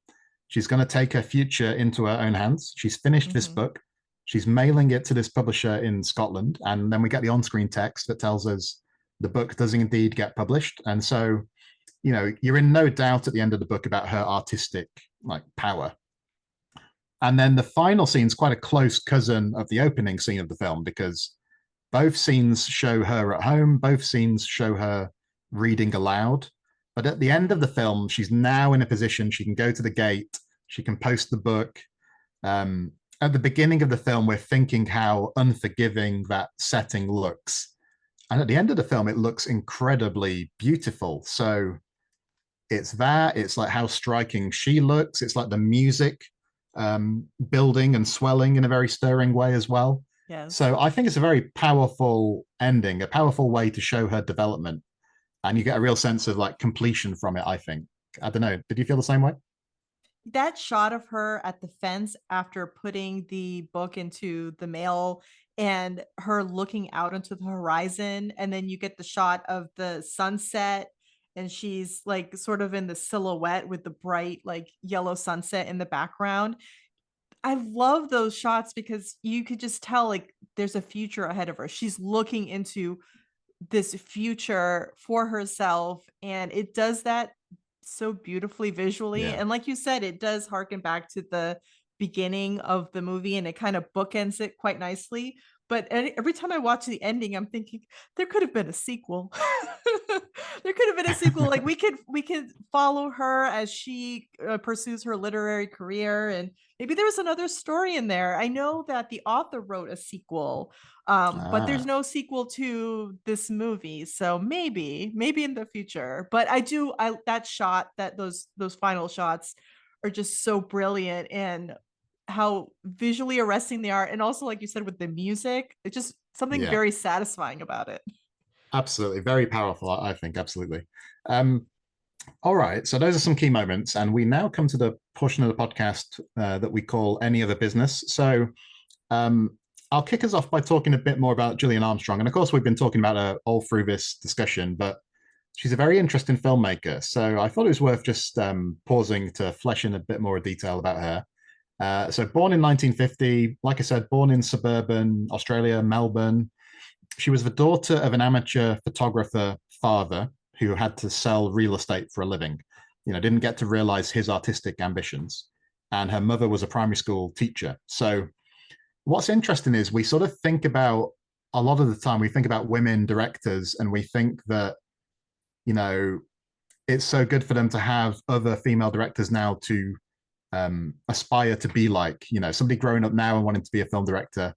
She's going to take her future into her own hands. She's finished this book. She's mailing it to this publisher in Scotland. And then we get the on-screen text that tells us the book does indeed get published. And so, you're in no doubt at the end of the book about her artistic power. And then the final scene is quite a close cousin of the opening scene of the film, because both scenes show her at home, both scenes show her reading aloud. But at the end of the film, she's now in a position she can go to the gate, she can post the book. At the beginning of the film, we're thinking how unforgiving that setting looks. And at the end of the film, it looks incredibly beautiful. So it's like how striking she looks. It's like the music building and swelling in a very stirring way as well. Yes. So I think it's a very powerful ending, a powerful way to show her development. And you get a real sense of completion from it, I think. I don't know. Did you feel the same way? That shot of her at the fence after putting the book into the mail and her looking out into the horizon, and then you get the shot of the sunset and she's sort of in the silhouette with the bright yellow sunset in the background. I love those shots because you could just tell there's a future ahead of her. She's looking into this future for herself, and it does that so beautifully visually. Yeah. And like you said, it does harken back to the beginning of the movie, and it kind of bookends it quite nicely. But every time I watch the ending, I'm thinking there could have been a sequel. There could have been a sequel. We could follow her as she pursues her literary career, and maybe there was another story in there. I know that the author wrote a sequel, but there's no sequel to this movie. So maybe in the future. But that shot, those final shots are just so brilliant, and how visually arresting they are. And also, like you said, with the music, it's just something very satisfying about it. Absolutely. Very powerful, I think. Absolutely. All right. So those are some key moments. And we now come to the portion of the podcast that we call Any Other Business. So I'll kick us off by talking a bit more about Gillian Armstrong. And of course, we've been talking about her all through this discussion, but she's a very interesting filmmaker. So I thought it was worth just pausing to flesh in a bit more detail about her. So born in 1950, like I said, born in suburban Australia, Melbourne. She was the daughter of an amateur photographer father who had to sell real estate for a living, didn't get to realize his artistic ambitions. And her mother was a primary school teacher. So what's interesting is we sort of think about, a lot of the time, we think about women directors and we think that, it's so good for them to have other female directors now to aspire to be like. Somebody growing up now and wanting to be a film director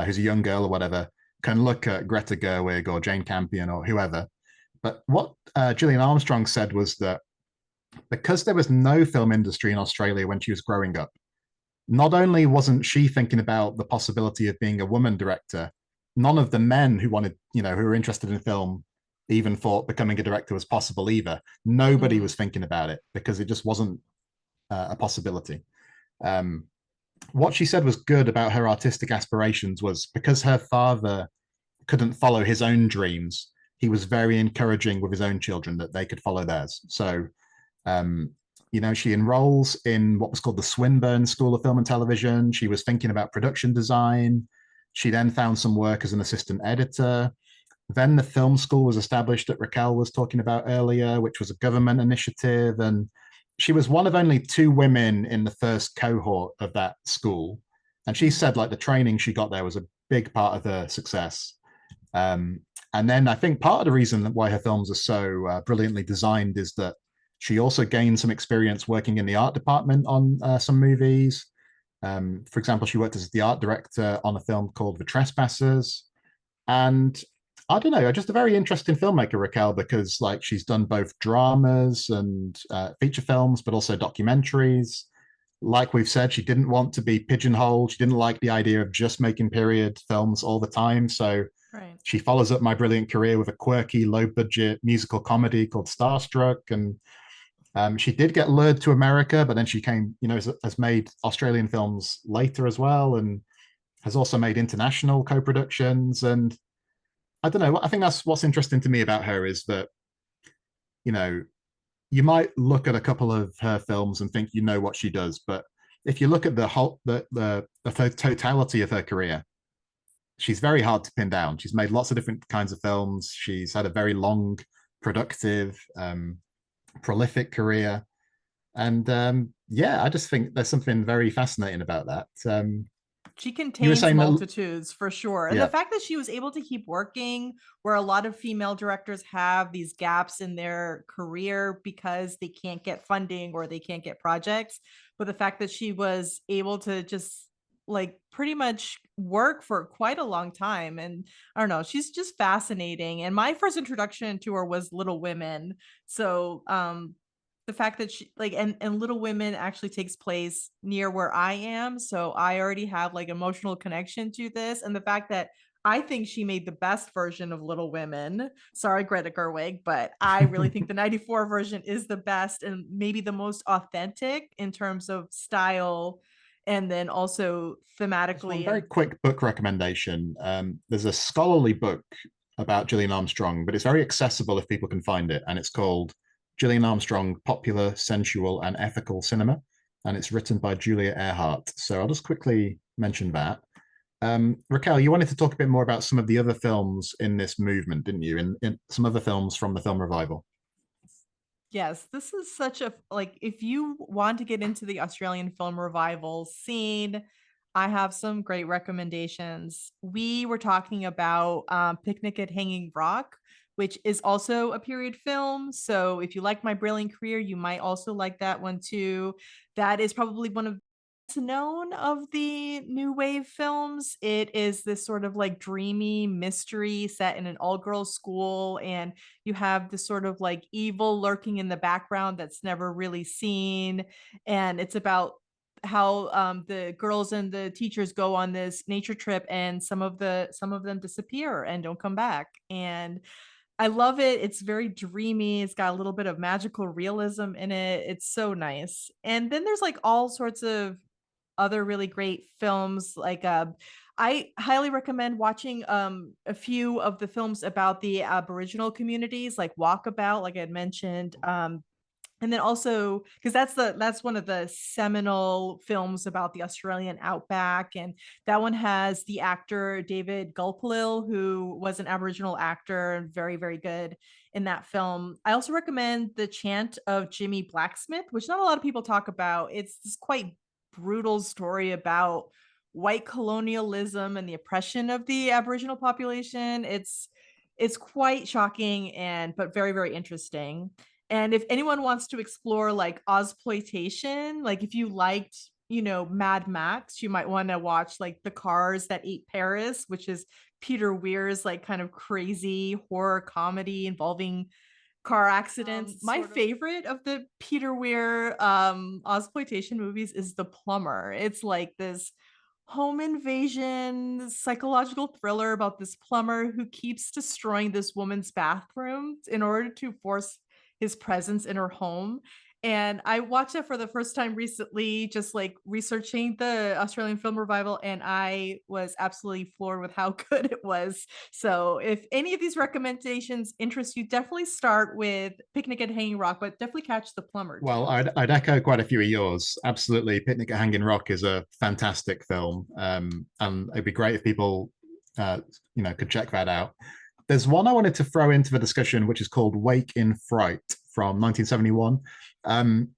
who's a young girl or whatever can look at Greta Gerwig or Jane Campion or whoever. But what Gillian Armstrong said was that because there was no film industry in Australia when she was growing up, not only wasn't she thinking about the possibility of being a woman director, none of the men who wanted, who were interested in film even thought becoming a director was possible either. Nobody was thinking about it because it just wasn't a possibility. What she said was good about her artistic aspirations was because her father couldn't follow his own dreams, he was very encouraging with his own children that they could follow theirs. So, she enrolls in what was called the Swinburne School of Film and Television. She was thinking about production design. She then found some work as an assistant editor. Then the film school was established that Raquel was talking about earlier, which was a government initiative. And she was one of only two women in the first cohort of that school. And she said like the training she got there was a big part of the success. And then I think part of the reason why her films are so brilliantly designed is that she also gained some experience working in the art department on some movies. For example, she worked as the art director on a film called The Trespassers. And I don't know, just a very interesting filmmaker, Raquel, because like she's done both dramas and feature films, but also documentaries. Like we've said, she didn't want to be pigeonholed. She didn't like the idea of just making period films all the time. So Right. she follows up My Brilliant Career with a quirky, low budget musical comedy called Starstruck. And she did get lured to America, but then she came, has made Australian films later as well, and has also made international co-productions. And I don't know, I think that's what's interesting to me about her is that, you know, you might look at a couple of her films and think you know what she does, but if you look at the whole the totality of her career, she's very hard to pin down. She's made lots of different kinds of films. She's had a very long, productive, prolific career. And yeah, I just think there's something very fascinating about that. She You were contains saying that, multitudes for sure. And the yeah, fact that she was able to keep working where a lot of female directors have these gaps in their career because they can't get funding or they can't get projects. But the fact that she was able to just like pretty much work for quite a long time. And I don't know, she's just fascinating. And my first introduction to her was Little Women. So the fact that she like and Little Women actually takes place near where I am, so I already have like emotional connection to this, and the fact that I think she made the best version of Little Women. Sorry, Greta Gerwig, but I really think the 94 version is the best and maybe the most authentic in terms of style and then also just one thematically very and quick book recommendation. There's a scholarly book about Gillian Armstrong, but it's very accessible if people can find it. And it's called Gillian Armstrong, Popular, Sensual, and Ethical Cinema. And it's written by Julia Earhart. So I'll just quickly mention that. Raquel, you wanted to talk a bit more about some of the other films in this movement, didn't you? In some other films from the film revival. yes, this is such a like if you want to get into the Australian film revival scene, I have some great recommendations. We were talking about Picnic at Hanging Rock, which is also a period film. So if you like My Brilliant Career, you might also like that one too. That is probably one of known of the new wave films. It is this sort of like dreamy mystery set in an all-girls school, and you have this sort of like evil lurking in the background that's never really seen. And it's about how the girls and the teachers go on this nature trip, and some of them disappear and don't come back. And I love it. It's very dreamy. It's got a little bit of magical realism in it. It's so nice. And then there's like all sorts of other really great films like I highly recommend watching a few of the films about the Aboriginal communities like Walkabout like I had mentioned, and then also because that's one of the seminal films about the Australian outback, and that one has the actor David Gulpilil, who was an Aboriginal actor and very very good in that film. I also recommend The Chant of Jimmy Blacksmith, which not a lot of people talk about. It's this quite brutal story about white colonialism and the oppression of the Aboriginal population. It's quite shocking and but very very interesting. And if anyone wants to explore like Ozploitation, like if you liked, Mad Max, you might want to watch like The Cars That Ate Paris, which is Peter Weir's like kind of crazy horror comedy involving car accidents. My favorite of the Peter Weir Ozploitation movies is The Plumber. It's like this home invasion psychological thriller about this plumber who keeps destroying this woman's bathroom in order to force his presence in her home. And I watched it for the first time recently, just like researching the Australian film revival, and I was absolutely floored with how good it was. So, if any of these recommendations interest you, definitely start with Picnic at Hanging Rock, but definitely catch The Plumber Well, too. I'd echo quite a few of yours. Absolutely, Picnic at Hanging Rock is a fantastic film, and it'd be great if people, could check that out. There's one I wanted to throw into the discussion, which is called Wake in Fright from 1971. Um,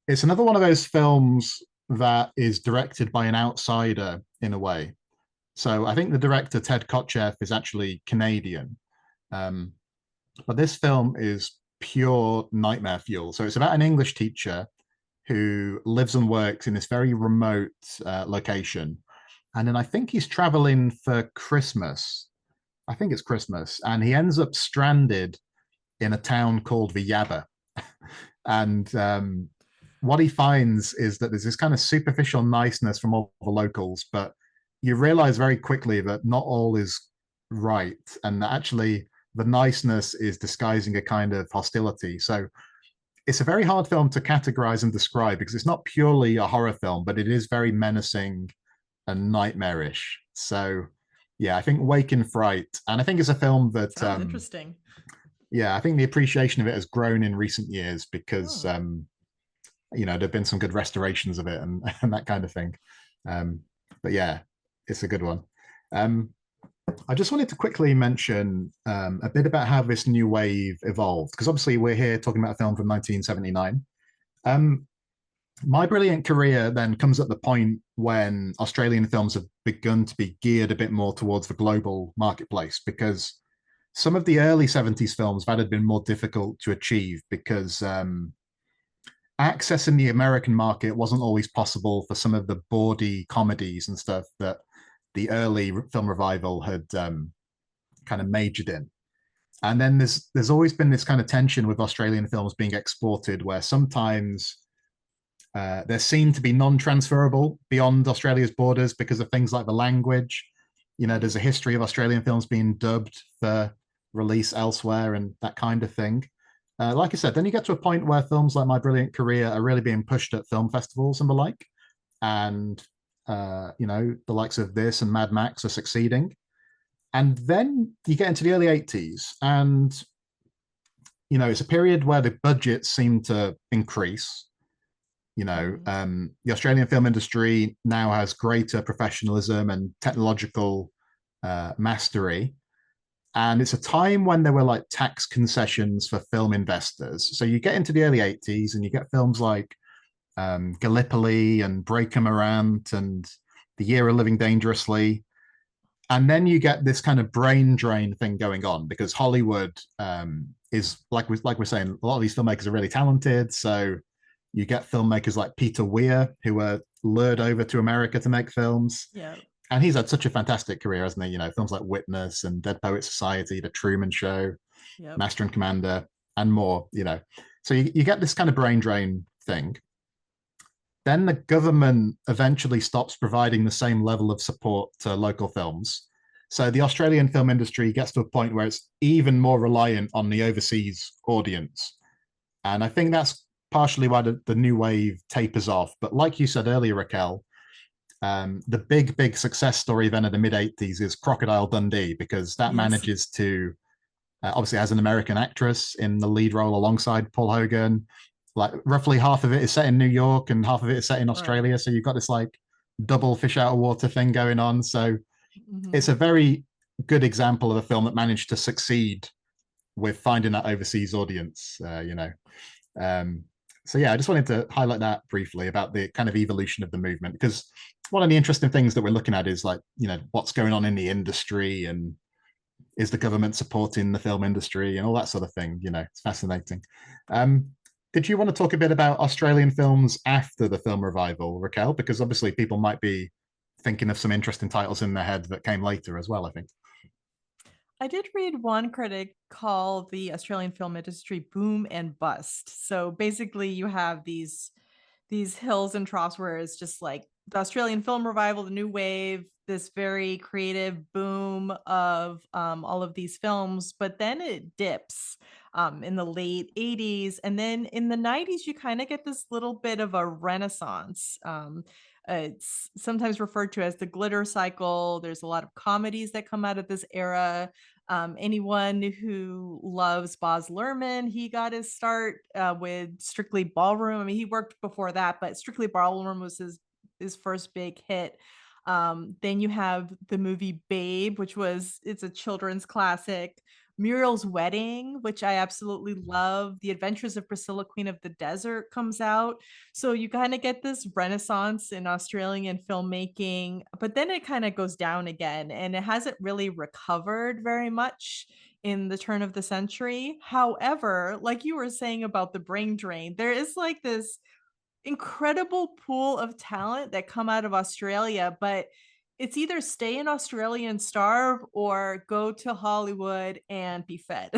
it's another one of those films that is directed by an outsider in a way. So I think the director, Ted Kotcheff, is actually Canadian. Um, but this film is pure nightmare fuel. So it's about an English teacher who lives and works in this very remote location. And then I think he's traveling for Christmas. I think it's Christmas. And he ends up stranded in a town called Villaba. And what he finds is that there's this kind of superficial niceness from all the locals, but you realize very quickly that not all is right. And that actually the niceness is disguising a kind of hostility. So it's a very hard film to categorize and describe because it's not purely a horror film, but it is very menacing and nightmarish. So yeah, I think Wake in Fright, and I think it's a film that Sounds interesting. yeah, I think the appreciation of it has grown in recent years because Oh. there've been some good restorations of it and, and that kind of thing. But yeah, it's a good one. I just wanted to quickly mention a bit about how this new wave evolved, because obviously we're here talking about a film from 1979. My brilliant career then comes at the point when Australian films have begun to be geared a bit more towards the global marketplace, because some of the early 70s films that had been more difficult to achieve because access in the American market wasn't always possible for some of the bawdy comedies and stuff that the early film revival had kind of majored in. And then there's always been this kind of tension with Australian films being exported, where sometimes they're seen to be non-transferable beyond Australia's borders because of things like the language. There's a history of Australian films being dubbed for release elsewhere and that kind of thing. Like I said, then you get to a point where films like My Brilliant Career are really being pushed at film festivals and the like. And, the likes of this and Mad Max are succeeding. And then you get into the early 80s, and, it's a period where the budgets seem to increase. The Australian film industry now has greater professionalism and technological mastery. And it's a time when there were like tax concessions for film investors. So you get into the early 80s and you get films like Gallipoli and Breaker Morant and The Year of Living Dangerously. And then you get this kind of brain drain thing going on because Hollywood is, like we're saying, a lot of these filmmakers are really talented. So you get filmmakers like Peter Weir, who were lured over to America to make films. Yeah. And he's had such a fantastic career, hasn't he? Films like Witness and Dead Poet Society, The Truman Show, Yep. Master and Commander, and more, So you get this kind of brain drain thing. Then the government eventually stops providing the same level of support to local films. So the Australian film industry gets to a point where it's even more reliant on the overseas audience. And I think that's partially why the new wave tapers off. But like you said earlier, Raquel, the big success story then of the mid 80s is Crocodile Dundee, because that manages to obviously has an American actress in the lead role alongside Paul Hogan. Like roughly half of it is set in New York and half of it is set in Australia. Right. So you've got this like double fish out of water thing going on. So it's a very good example of a film that managed to succeed with finding that overseas audience, So yeah, I just wanted to highlight that briefly about the kind of evolution of the movement, because one of the interesting things that we're looking at is like, what's going on in the industry and is the government supporting the film industry and all that sort of thing. It's fascinating. Did you want to talk a bit about Australian films after the film revival, Raquel? Because obviously people might be thinking of some interesting titles in their head that came later as well, I think. I did read one critic call the Australian film industry boom and bust. So basically you have these hills and troughs where it's just like the Australian film revival, the new wave, this very creative boom of all of these films, but then it dips in the late 80s. And then in the 90s, you kind of get this little bit of a renaissance. It's sometimes referred to as the glitter cycle. There's a lot of comedies that come out of this era. Anyone who loves Baz Luhrmann, he got his start with Strictly Ballroom. I mean, he worked before that, but Strictly Ballroom was his first big hit. Then you have the movie Babe, it's a children's classic Muriel's Wedding, which I absolutely love. The Adventures of Priscilla, Queen of the Desert comes out. So you kind of get this renaissance in Australian filmmaking, but then it kind of goes down again, and it hasn't really recovered very much in the turn of the century. However, like you were saying about the brain drain, there is like this incredible pool of talent that come out of Australia, but it's either stay in Australia and starve or go to Hollywood and be fed,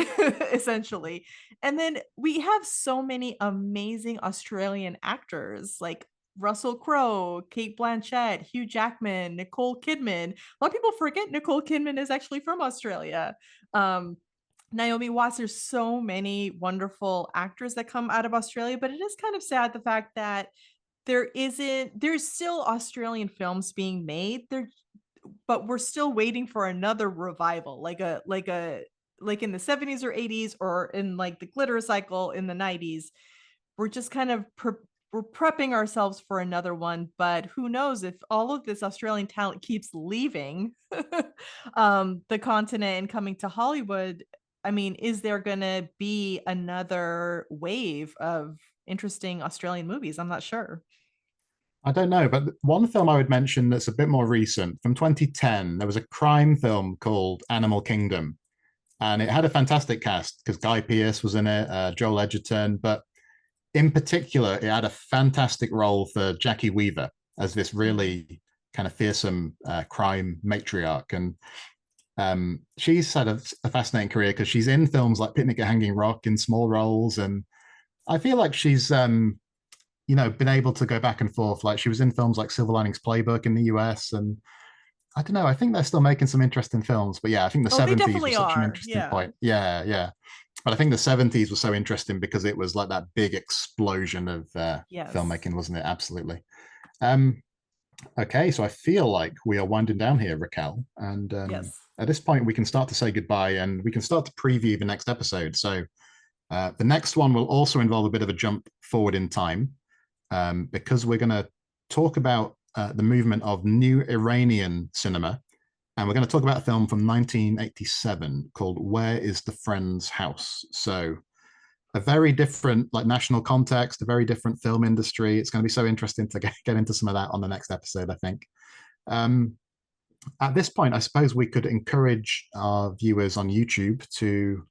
essentially. And then we have so many amazing Australian actors like Russell Crowe, Kate Blanchett, Hugh Jackman, Nicole Kidman. A lot of people forget Nicole Kidman is actually from Australia. Naomi Watts. There's so many wonderful actors that come out of Australia, but it is kind of sad the fact that there's still Australian films being made there, but we're still waiting for another revival, like in the 70s or 80s, or in like the glitter cycle in the 90s. We're just kind of we're prepping ourselves for another one, but who knows if all of this Australian talent keeps leaving the continent and coming to Hollywood. I mean, is there going to be another wave of interesting Australian movies? I'm not sure. I don't know, but one film I would mention that's a bit more recent, from 2010, there was a crime film called Animal Kingdom, and it had a fantastic cast because Guy Pearce was in it, Joel Edgerton, but in particular, it had a fantastic role for Jackie Weaver as this really kind of fearsome crime matriarch. And she's had a fascinating career because she's in films like Picnic at Hanging Rock in small roles. And I feel like she's, been able to go back and forth. Like she was in films like Silver Linings Playbook in the US. And I don't know, I think they're still making some interesting films. But yeah, I think the 70s was such an interesting point. Yeah, yeah. But I think the 70s was so interesting because it was like that big explosion of filmmaking, wasn't it? Absolutely. Okay, so I feel like we are winding down here, Raquel. And yes. At this point, we can start to say goodbye and we can start to preview the next episode. So the next one will also involve a bit of a jump forward in time because we're going to talk about the movement of new Iranian cinema. And we're going to talk about a film from 1987 called Where is the Friend's House? So a very different like national context, a very different film industry. It's going to be so interesting to get into some of that on the next episode, I think. At this point, I suppose we could encourage our viewers on YouTube to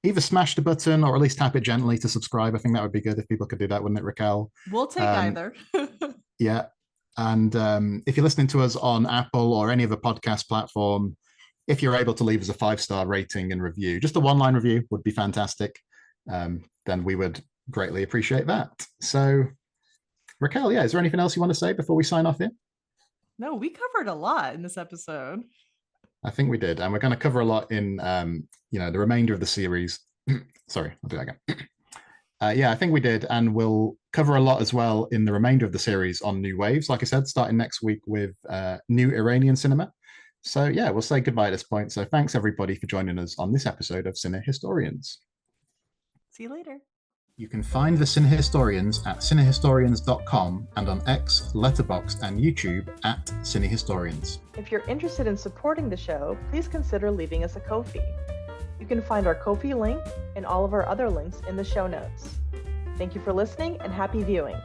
either smash the button or at least tap it gently to subscribe. I think that would be good if people could do that, wouldn't it, Raquel? We'll take either. Yeah. And if you're listening to us on Apple or any other podcast platform, if you're able to leave us a 5-star rating and review, just a one-line review would be fantastic. Then we would greatly appreciate that. So, Raquel, is there anything else you want to say before we sign off here? No, we covered a lot in this episode. I think we did. And we're going to cover a lot in, the remainder of the series. Sorry, I'll do that again. I think we did. And we'll cover a lot as well in the remainder of the series on New Waves. Like I said, starting next week with new Iranian cinema. So, we'll say goodbye at this point. So thanks, everybody, for joining us on this episode of CineHistorians. See you later. You can find the CineHistorians at cinehistorians.com and on X, Letterboxd, and YouTube at CineHistorians. If you're interested in supporting the show, please consider leaving us a Ko-fi. You can find our Ko-fi link and all of our other links in the show notes. Thank you for listening and happy viewing.